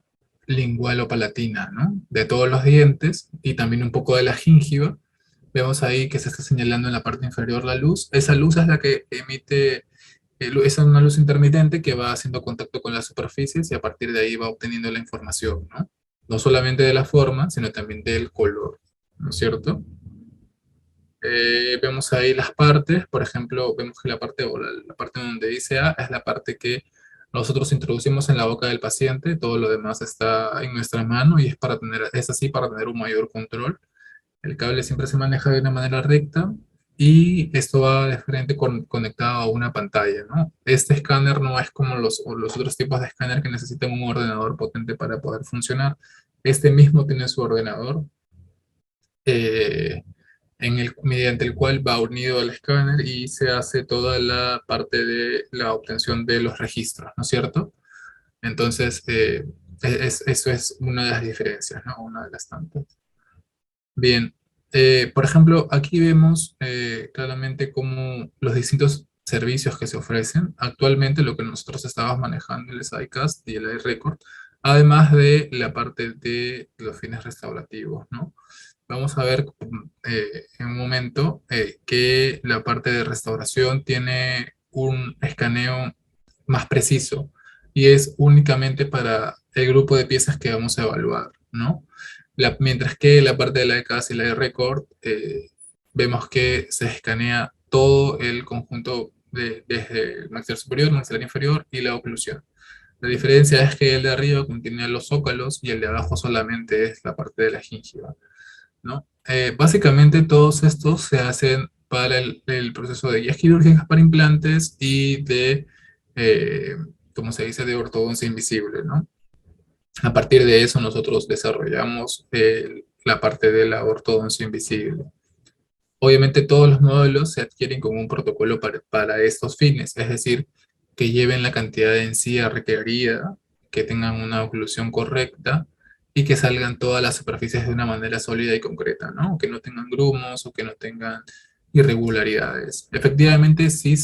[SPEAKER 2] lingual o palatina, ¿no? De todos los dientes y también un poco de la gingiva. Vemos ahí que se está señalando en la parte inferior la luz. Esa luz es la que emite, es una luz intermitente que va haciendo contacto con las superficies y a partir de ahí va obteniendo la información, ¿no? No solamente de la forma, sino también del color, ¿no es cierto? Vemos ahí las partes, por ejemplo, vemos que la parte, o la parte donde dice A es la parte que nosotros introducimos en la boca del paciente, todo lo demás está en nuestra mano y es para tener, es así para tener un mayor control. El cable siempre se maneja de una manera recta y esto va de frente conectado a una pantalla, ¿no? Este escáner no es como los otros tipos de escáner que necesitan un ordenador potente para poder funcionar. Este mismo tiene su ordenador. eh, mediante el cual va unido al escáner y se hace toda la parte de la obtención de los registros, ¿no es cierto? Entonces, eso es una de las diferencias, ¿no? Una de las tantas. Bien, por ejemplo, aquí vemos claramente cómo los distintos servicios que se ofrecen. Actualmente lo que nosotros estamos manejando es el iCast y el iRecord, además de la parte de los fines restaurativos, ¿no? Vamos a ver en un momento que la parte de restauración tiene un escaneo más preciso y es únicamente para el grupo de piezas que vamos a evaluar, ¿no? Mientras que la parte de la ECAS y la de Record vemos que se escanea todo el conjunto desde el maxilar superior, maxilar inferior y la oclusión. La diferencia es que el de arriba contiene los zócalos y el de abajo solamente es la parte de la gingiva, ¿no? Básicamente todos estos se hacen para el proceso de guías quirúrgicas para implantes y de, eh, como se dice, de ortodoncia invisible, ¿no? A partir de eso nosotros desarrollamos la parte de la ortodoncia invisible. Obviamente todos los módulos se adquieren con un protocolo para estos fines, es decir, que lleven la cantidad de encía requerida, que tengan una oclusión correcta y que salgan todas las superficies de una manera sólida y concreta, ¿no? Que no tengan grumos o que no tengan irregularidades. Efectivamente, sí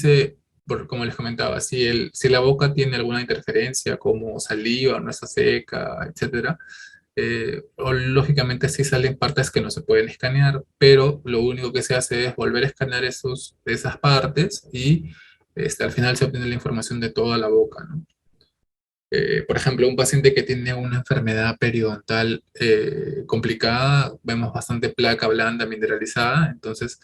[SPEAKER 2] como les comentaba, si la boca tiene alguna interferencia como saliva, no está seca, etcétera, o lógicamente sí salen partes que no se pueden escanear, pero lo único que se hace es volver a escanear esas partes y al final se obtiene la información de toda la boca, ¿no? Por ejemplo, un paciente que tiene una enfermedad periodontal complicada, vemos bastante placa blanda mineralizada, entonces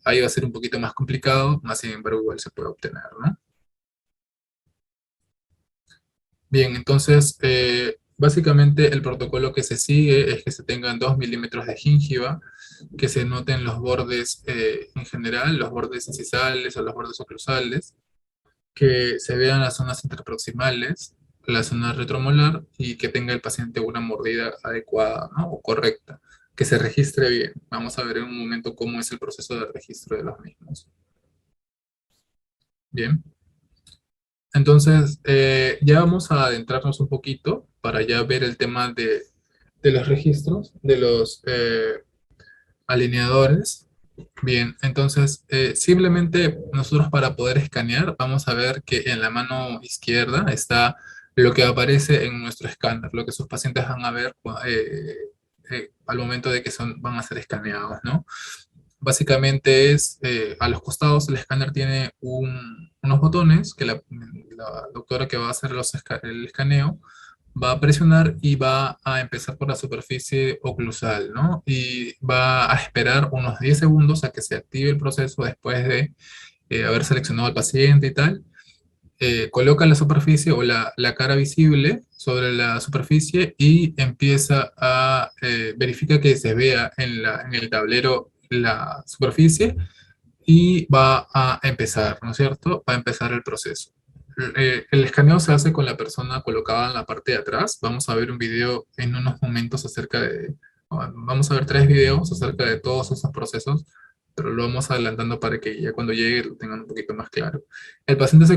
[SPEAKER 2] ahí va a ser un poquito más complicado, más sin embargo igual se puede obtener, ¿no? Bien, entonces, básicamente el protocolo que se sigue es que se tengan 2 milímetros de gingiva, que se noten los bordes en general, los bordes incisales o los bordes oclusales, que se vean las zonas interproximales, la zona retromolar y que tenga el paciente una mordida adecuada, ¿no? O correcta, que se registre bien. Vamos a ver en un momento cómo es el proceso de registro de los mismos. Bien. Entonces, ya vamos a adentrarnos un poquito para ya ver el tema de los registros, de los alineadores. Bien, entonces simplemente nosotros para poder escanear vamos a ver que en la mano izquierda está lo que aparece en nuestro escáner, lo que sus pacientes van a ver al momento de que van a ser escaneados, ¿no? Básicamente es, a los costados el escáner tiene unos botones que la doctora que va a hacer el escaneo va a presionar y va a empezar por la superficie oclusal, ¿no? Y va a esperar unos 10 segundos a que se active el proceso después de haber seleccionado al paciente y tal. Coloca la superficie o la cara visible sobre la superficie y empieza a verifica que se vea en el tablero la superficie y va a empezar, ¿no es cierto? Va a empezar el proceso. El escaneo se hace con la persona colocada en la parte de atrás. Vamos a ver un video en unos momentos vamos a ver 3 videos acerca de todos esos procesos, pero lo vamos adelantando para que ya cuando llegue lo tengan un poquito más claro. El doctor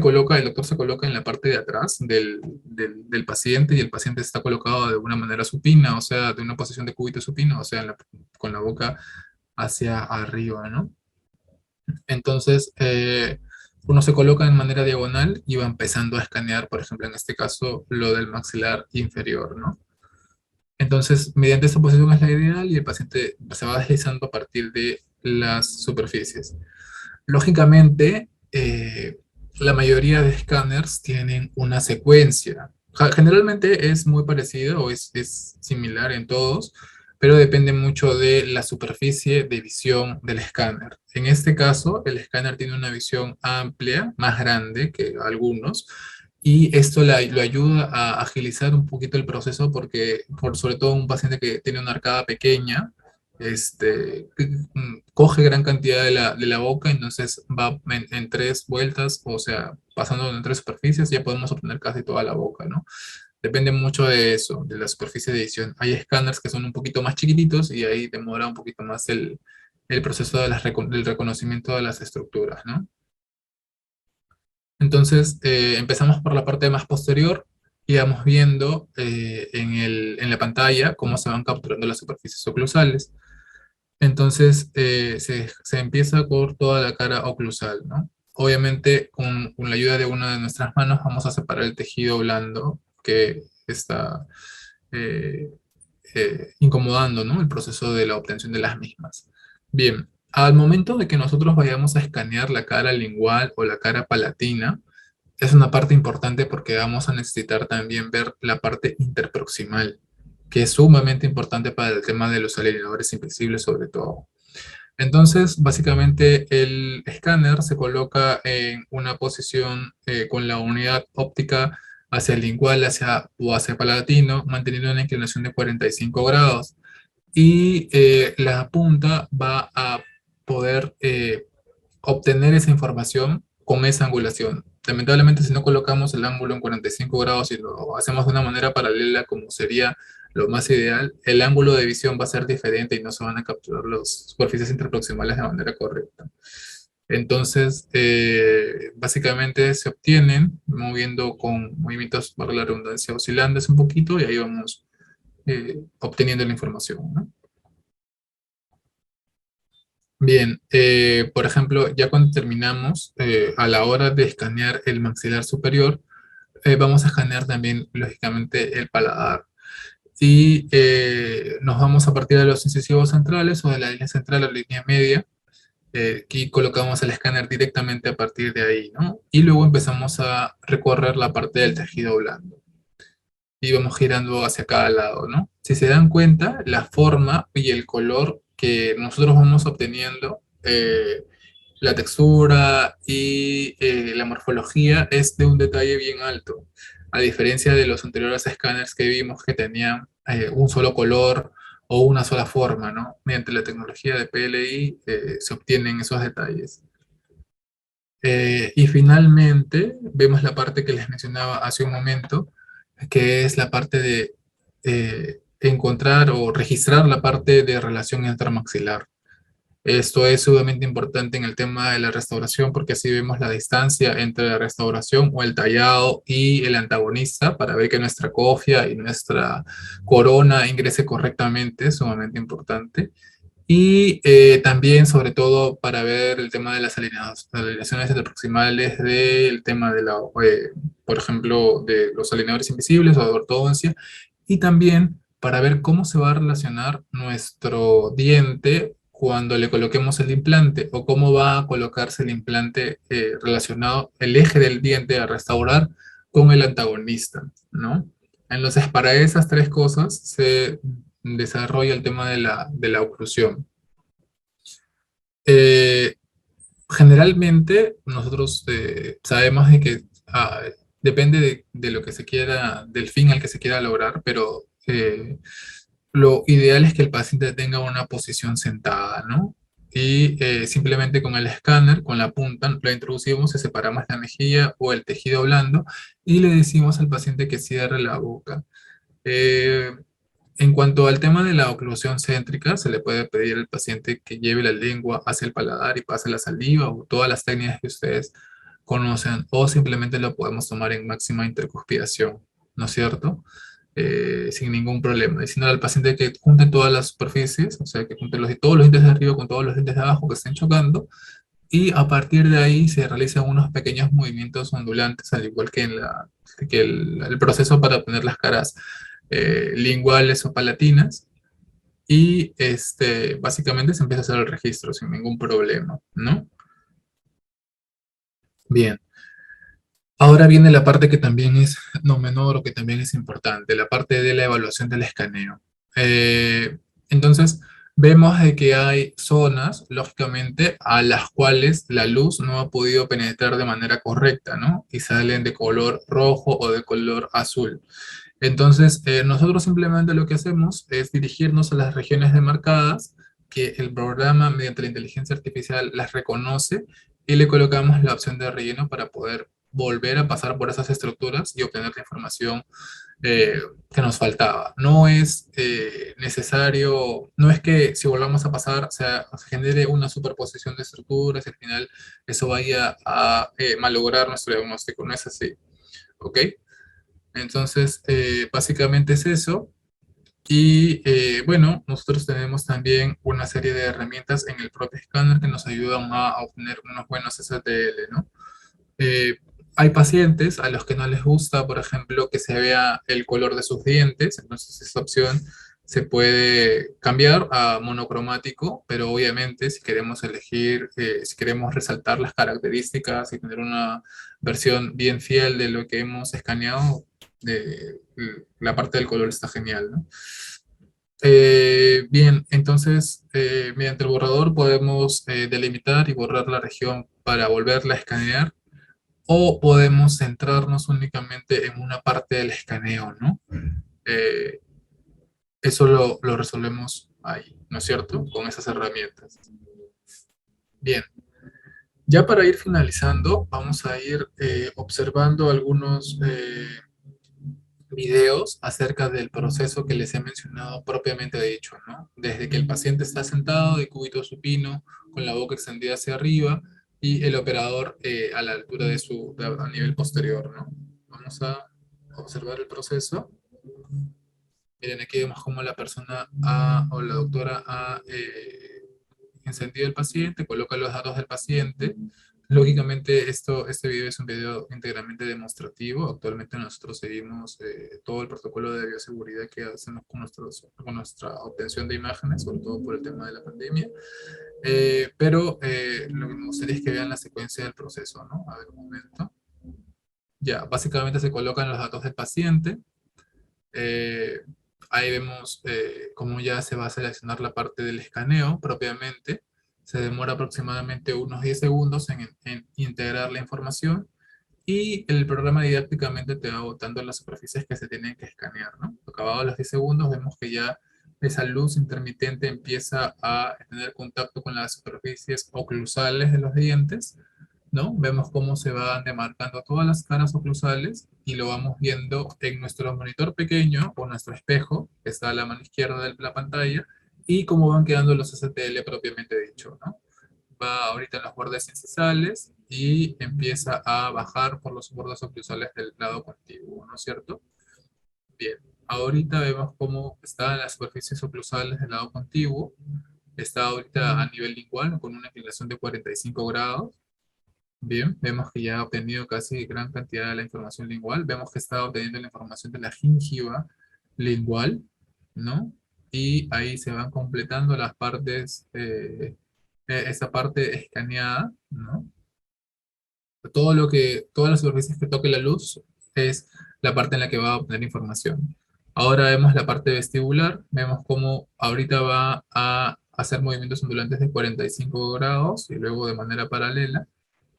[SPEAKER 2] se coloca en la parte de atrás del paciente y el paciente está colocado de una manera supina, o sea, de una posición de cúbito supino, o sea, con la boca hacia arriba, ¿no? Entonces, uno se coloca en manera diagonal y va empezando a escanear, por ejemplo, en este caso, lo del maxilar inferior, ¿no? Entonces, mediante esta posición es la ideal y el paciente se va deslizando a partir de las superficies. Lógicamente, la mayoría de escáneres tienen una secuencia. Generalmente es muy parecido o es similar en todos, pero depende mucho de la superficie de visión del escáner. En este caso, el escáner tiene una visión amplia, más grande que algunos, y esto lo ayuda a agilizar un poquito el proceso porque, sobre todo un paciente que tiene una arcada pequeña, coge gran cantidad de la boca, entonces va en 3 vueltas, o sea, pasando en 3 superficies, ya podemos obtener casi toda la boca, ¿no? Depende mucho de eso, de la superficie de edición. Hay escáneres que son un poquito más chiquititos y ahí demora un poquito más el proceso del reconocimiento de las estructuras, ¿no? Entonces, empezamos por la parte más posterior y vamos viendo en la pantalla cómo se van capturando las superficies oclusales. Entonces, se empieza por toda la cara oclusal, ¿no? Obviamente, con la ayuda de una de nuestras manos, vamos a separar el tejido blando que está eh, incomodando, ¿no? El proceso de la obtención de las mismas. Bien, al momento de que nosotros vayamos a escanear la cara lingual o la cara palatina, es una parte importante porque vamos a necesitar también ver la parte interproximal, que es sumamente importante para el tema de los alineadores invisibles sobre todo. Entonces, básicamente el escáner se coloca en una posición con la unidad óptica hacia el lingual o hacia palatino, manteniendo una inclinación de 45 grados. Y la punta va a poder obtener esa información con esa angulación. Lamentablemente, si no colocamos el ángulo en 45 grados y lo hacemos de una manera paralela, como sería lo más ideal, el ángulo de visión va a ser diferente y no se van a capturar las superficies interproximales de manera correcta. Entonces, básicamente se obtienen moviendo con movimientos, para la redundancia, oscilantes un poquito y ahí vamos obteniendo la información, ¿no? Bien, por ejemplo, ya cuando terminamos, a la hora de escanear el maxilar superior, vamos a escanear también, lógicamente, el paladar. Y nos vamos a partir de los incisivos centrales o de la línea central a la línea media. Aquí colocamos el escáner directamente a partir de ahí, ¿no? Y luego empezamos a recorrer la parte del tejido blando. Y vamos girando hacia cada lado, ¿no? Si se dan cuenta, la forma y el color que nosotros vamos obteniendo, la textura y la morfología es de un detalle bien alto, a diferencia de los anteriores escáneres que vimos que tenían un solo color o una sola forma, ¿no? Mediante la tecnología de PLI se obtienen esos detalles. Y finalmente vemos la parte que les mencionaba hace un momento, que es la parte de encontrar o registrar la parte de relación intermaxilar. Esto es sumamente importante en el tema de la restauración porque así vemos la distancia entre la restauración o el tallado y el antagonista para ver que nuestra cofia y nuestra corona ingrese correctamente, es sumamente importante. Y también, sobre todo, para ver el tema de las alineaciones interproximales del tema de por ejemplo, de los alineadores invisibles o de ortodoncia, y también para ver cómo se va a relacionar nuestro diente cuando le coloquemos el implante o cómo va a colocarse el implante relacionado, el eje del diente a restaurar con el antagonista, ¿no? Entonces, para esas tres cosas se desarrolla el tema de la oclusión. Eh, Generalmente nosotros sabemos de que depende de lo que se quiera, del fin al que se quiera lograr, pero lo ideal es que el paciente tenga una posición sentada, ¿no? Y simplemente con el escáner, con la punta, lo introducimos y separamos la mejilla o el tejido blando y le decimos al paciente que cierre la boca. Eh, en cuanto al tema de la oclusión céntrica, se le puede pedir al paciente que lleve la lengua hacia el paladar y pase la saliva o todas las técnicas que ustedes conocen, o simplemente lo podemos tomar en máxima intercuspiración, ¿no es cierto? Sin ningún problema. Diciendo al paciente que junte todas las superficies, o sea, que junte todos los dientes de arriba con todos los dientes de abajo que estén chocando, y a partir de ahí se realizan unos pequeños movimientos ondulantes, al igual que, el proceso para obtener las caras linguales o palatinas. Y básicamente se empieza a hacer el registro sin ningún problema, ¿no? Bien. Ahora viene la parte que también es no menor o que también es importante, la parte de la evaluación del escaneo. Entonces, vemos de que hay zonas, lógicamente, a las cuales la luz no ha podido penetrar de manera correcta, ¿no? Y salen de color rojo o de color azul. Entonces, nosotros simplemente lo que hacemos es dirigirnos a las regiones demarcadas que el programa, mediante la inteligencia artificial, las reconoce y le colocamos la opción de relleno para poder volver a pasar por esas estructuras y obtener la información eh, que nos faltaba. No es necesario, no es que si volvamos a pasar, o sea, se genere una superposición de estructuras y al final eso vaya a malograr nuestro diagnóstico. No es así, ¿ok? Entonces, básicamente es eso. Y bueno, nosotros tenemos también una serie de herramientas en el propio escáner que nos ayudan a obtener unos buenos STL, ¿no? Eh, Hay pacientes a los que no les gusta, por ejemplo, que se vea el color de sus dientes, entonces esta opción se puede cambiar a monocromático, pero obviamente si queremos elegir, si queremos resaltar las características y tener una versión bien fiel de lo que hemos escaneado, la parte del color está genial, ¿no? Bien, entonces mediante el borrador podemos delimitar y borrar la región para volverla a escanear o podemos centrarnos únicamente en una parte del escaneo, ¿no? Eh, Eso lo resolvemos ahí, ¿no es cierto? Con esas herramientas. Bien, ya para ir finalizando, vamos a ir observando algunos videos acerca del proceso que les he mencionado propiamente dicho, ¿no? Desde que el paciente está sentado de cúbito supino, con la boca extendida hacia arriba y el operador a la altura a nivel posterior, ¿no? Vamos a observar el proceso. Miren, aquí vemos cómo la persona o la doctora ha encendido el paciente, coloca los datos del paciente. Lógicamente, este video es un video íntegramente demostrativo. Actualmente nosotros seguimos todo el protocolo de bioseguridad que hacemos con nuestra obtención de imágenes, sobre todo por el tema de la pandemia. Pero lo que me gustaría es que vean la secuencia del proceso, ¿no? A ver, un momento. Ya, básicamente se colocan los datos del paciente. Eh, Ahí vemos cómo ya se va a seleccionar la parte del escaneo propiamente. Se demora aproximadamente unos 10 segundos en integrar la información y el programa didácticamente te va botando las superficies que se tienen que escanear, ¿no? Acabados los 10 segundos vemos que ya esa luz intermitente empieza a tener contacto con las superficies oclusales de los dientes, ¿no? Vemos cómo se van demarcando todas las caras oclusales y lo vamos viendo en nuestro monitor pequeño o nuestro espejo, que está a la mano izquierda de la pantalla, y cómo van quedando los STL propiamente dicho, ¿no? Va ahorita en los bordes incisales y empieza a bajar por los bordes oclusales del lado contiguo, ¿no es cierto? Bien, ahorita vemos cómo están las superficies oclusales del lado contiguo Está ahorita a nivel lingual con una inclinación de 45 grados. Bien, vemos que ya ha obtenido casi gran cantidad de la información lingual. Vemos que está obteniendo la información de la gingiva lingual, ¿no? Y ahí se van completando las partes, esa parte escaneada, ¿no? Todas las superficies que toque la luz es la parte en la que va a obtener información. Ahora vemos la parte vestibular, vemos cómo ahorita va a hacer movimientos ondulantes de 45 grados y luego de manera paralela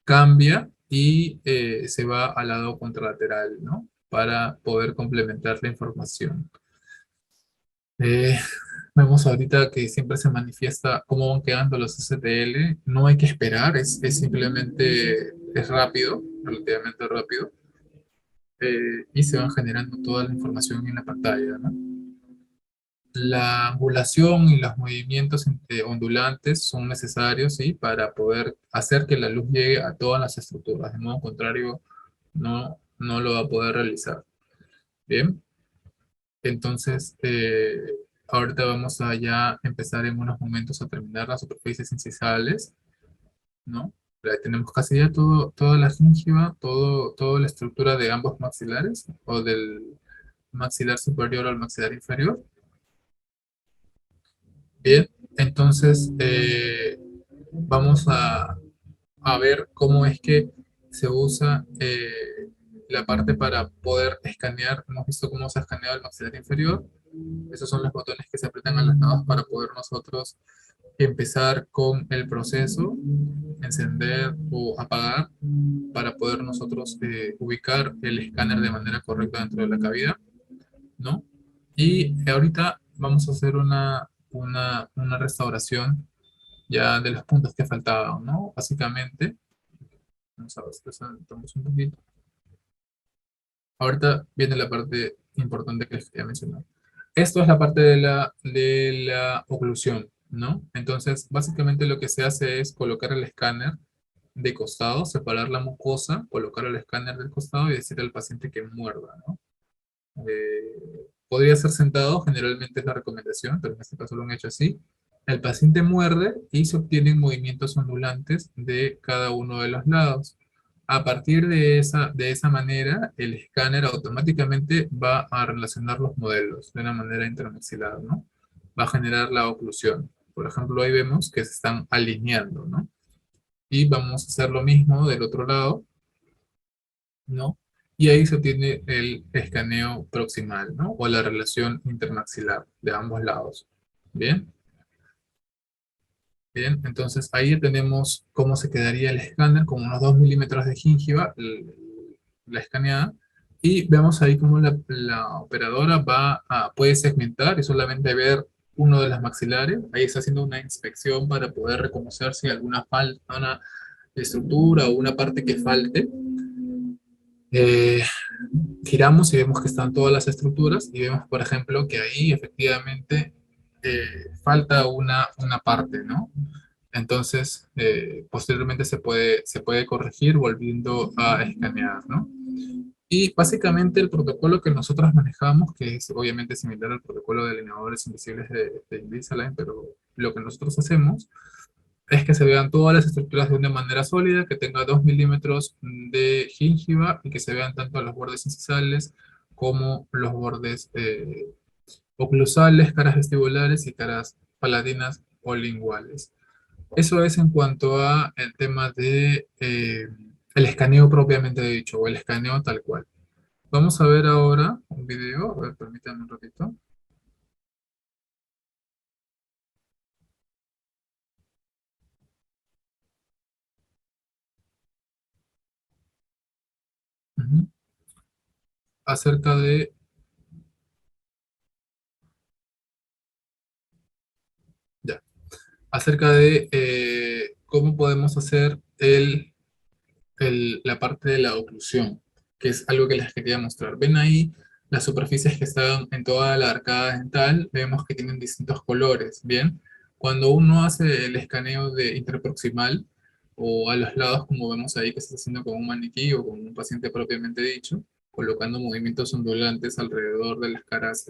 [SPEAKER 2] cambia y se va al lado contralateral, ¿no? Para poder complementar la información. Eh, Vemos ahorita que siempre se manifiesta cómo van quedando los STL. No hay que esperar, es simplemente, es rápido, relativamente rápido, y se van generando toda la información en la pantalla, ¿no? La angulación y los movimientos ondulantes son necesarios, ¿sí? Para poder hacer que la luz llegue a todas las estructuras. De modo contrario, no lo va a poder realizar. Bien, entonces, ahorita vamos a ya empezar en unos momentos a terminar las superficies incisales, ¿no? Ya tenemos casi ya toda la gingiva, toda la estructura de ambos maxilares, o del maxilar superior al maxilar inferior. Bien, entonces vamos a ver cómo es que se usa la parte para poder escanear. Hemos visto cómo se ha escaneado el maxilar inferior. Esos son los botones que se aprietan a los lados para poder nosotros empezar con el proceso, encender o apagar, para poder nosotros ubicar el escáner de manera correcta dentro de la cavidad, ¿no? Y ahorita vamos a hacer una restauración ya de los puntos que faltaban, ¿no? Básicamente, vamos a ver si lo saltamos un poquito. Ahorita viene la parte importante que les quería mencionar. Esto es la parte de la oclusión, ¿no? Entonces, básicamente lo que se hace es colocar el escáner de costado, separar la mucosa, colocar el escáner del costado y decirle al paciente que muerda, ¿no? Podría ser sentado, generalmente es la recomendación, pero en este caso lo han hecho así. El paciente muerde y se obtienen movimientos ondulantes de cada uno de los lados. A partir de esa manera, el escáner automáticamente va a relacionar los modelos de una manera intermaxilar, ¿no? Va a generar la oclusión. Por ejemplo, ahí vemos que se están alineando, ¿no? Y vamos a hacer lo mismo del otro lado, ¿no? Y ahí se obtiene el escaneo proximal, ¿no? O la relación intermaxilar de ambos lados. Bien, bien, entonces ahí ya tenemos cómo se quedaría el escáner con unos 2 milímetros de gingiva, la escaneada, y vemos ahí cómo la operadora puede segmentar y solamente ver uno de los maxilares. Ahí está haciendo una inspección para poder reconocer si hay alguna falta, una estructura o una parte que falte. Eh, Giramos y vemos que están todas las estructuras y vemos, por ejemplo, que ahí efectivamente falta una parte, ¿no? Entonces, posteriormente se puede corregir volviendo a escanear, ¿no? Y básicamente el protocolo que nosotros manejamos, que es obviamente similar al protocolo de alineadores invisibles de Invisalign, pero lo que nosotros hacemos es que se vean todas las estructuras de una manera sólida, que tenga 2 milímetros de gingiva y que se vean tanto los bordes incisales como los bordes oclusales, caras vestibulares y caras palatinas o linguales. Eso es en cuanto a el tema de el escaneo propiamente dicho, o el escaneo tal cual. Vamos a ver ahora un video, a ver, permítanme un ratito. Ujú. Acerca de, ya, acerca de cómo podemos hacer la parte de la oclusión, que es algo que les quería mostrar. Ven ahí las superficies que están en toda la arcada dental, vemos que tienen distintos colores, ¿bien? Cuando uno hace el escaneo de interproximal o a los lados, como vemos ahí que se está haciendo con un maniquí o con un paciente propiamente dicho, colocando movimientos ondulantes alrededor de las caras,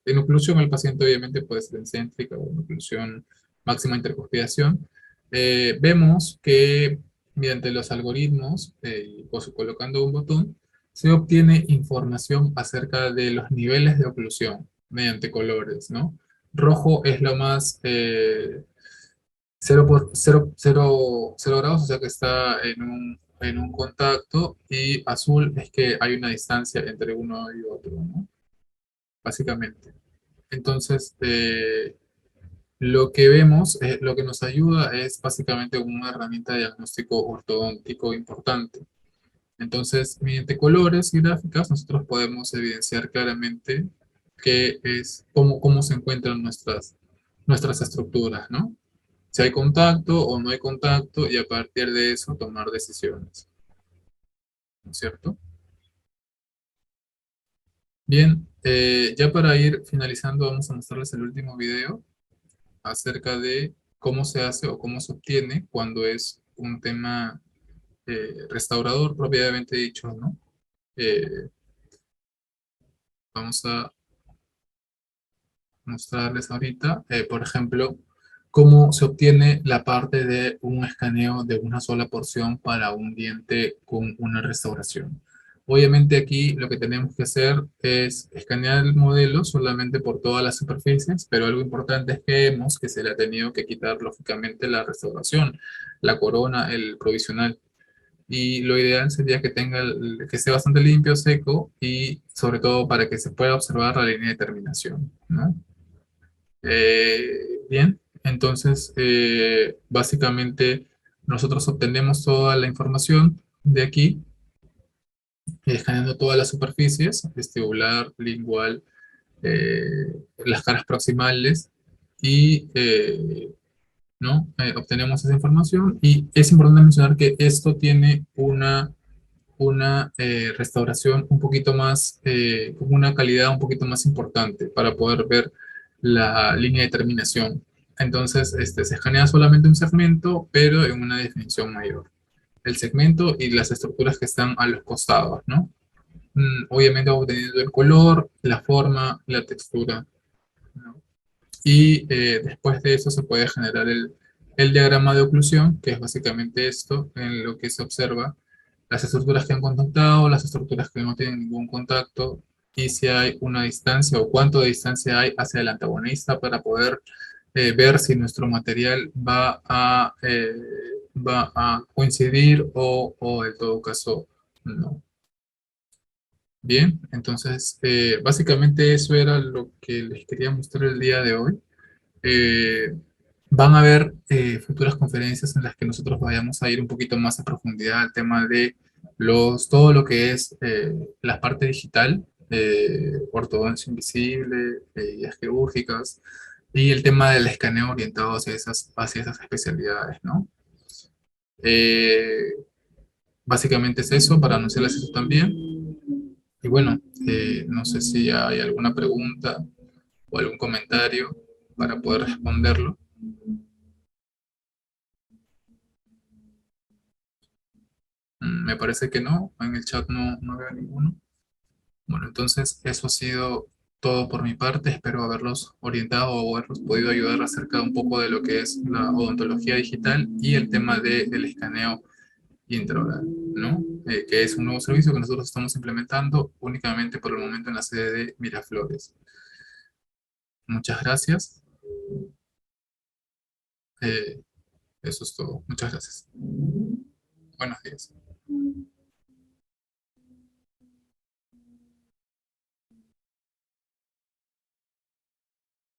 [SPEAKER 2] en oclusión el paciente obviamente puede ser excéntrica o en oclusión máxima intercuspidación, vemos que mediante los algoritmos, colocando un botón, se obtiene información acerca de los niveles de oclusión mediante colores, ¿no? Rojo es lo más 0 grados, o sea que está en un contacto, y azul es que hay una distancia entre uno y otro, ¿no? Básicamente. Entonces, lo que vemos, lo que nos ayuda es básicamente una herramienta de diagnóstico ortodóntico importante. Entonces, mediante colores y gráficas, nosotros podemos evidenciar claramente cómo se encuentran nuestras estructuras, ¿no? Si hay contacto o no hay contacto, y a partir de eso tomar decisiones, ¿no es cierto? Bien, ya para ir finalizando, vamos a mostrarles el último video acerca de cómo se hace o cómo se obtiene cuando es un tema restaurador propiamente dicho, ¿no? Eh, Vamos a mostrarles ahorita, por ejemplo, cómo se obtiene la parte de un escaneo de una sola porción para un diente con una restauración. Obviamente aquí lo que tenemos que hacer es escanear el modelo solamente por todas las superficies, pero algo importante es que vemos que se le ha tenido que quitar lógicamente la restauración, la corona, el provisional. Y lo ideal sería que que esté bastante limpio, seco, y sobre todo para que se pueda observar la línea de terminación, ¿no? Bien, entonces básicamente nosotros obtenemos toda la información de aquí, escaneando todas las superficies, vestibular, lingual, las caras proximales, y ¿no? Obtenemos esa información, y es importante mencionar que esto tiene una restauración un poquito más, con una calidad un poquito más importante para poder ver la línea de terminación. Entonces, se escanea solamente un segmento, pero en una definición mayor. El segmento y las estructuras que están a los costados, ¿no? Obviamente vamos teniendo el color, la forma, la textura, ¿no? Y después de eso se puede generar el diagrama de oclusión, que es básicamente esto, en lo que se observa las estructuras que han contactado, las estructuras que no tienen ningún contacto, y si hay una distancia o cuánto de distancia hay hacia el antagonista para poder ver si nuestro material va a coincidir, o en todo caso no. Bien, entonces básicamente eso era lo que les quería mostrar el día de hoy. Eh, Van a haber futuras conferencias en las que nosotros vayamos a ir un poquito más a profundidad al tema de todo lo que es la parte digital, ortodoncia invisible, guías quirúrgicas, y el tema del escaneo orientado hacia esas especialidades, ¿no? Eh, Básicamente es eso, para anunciarles eso también. Y bueno, no sé si hay alguna pregunta o algún comentario para poder responderlo. Me parece que no, en el chat no veo ninguno. Bueno, entonces eso ha sido todo por mi parte. Espero haberlos orientado o haberlos podido ayudar acerca un poco de lo que es la odontología digital y el tema del escaneo intraoral, ¿no? Que es un nuevo servicio que nosotros estamos implementando únicamente por el momento en la sede de Miraflores. Muchas gracias. Eh, Eso es todo. Muchas gracias. Buenos días.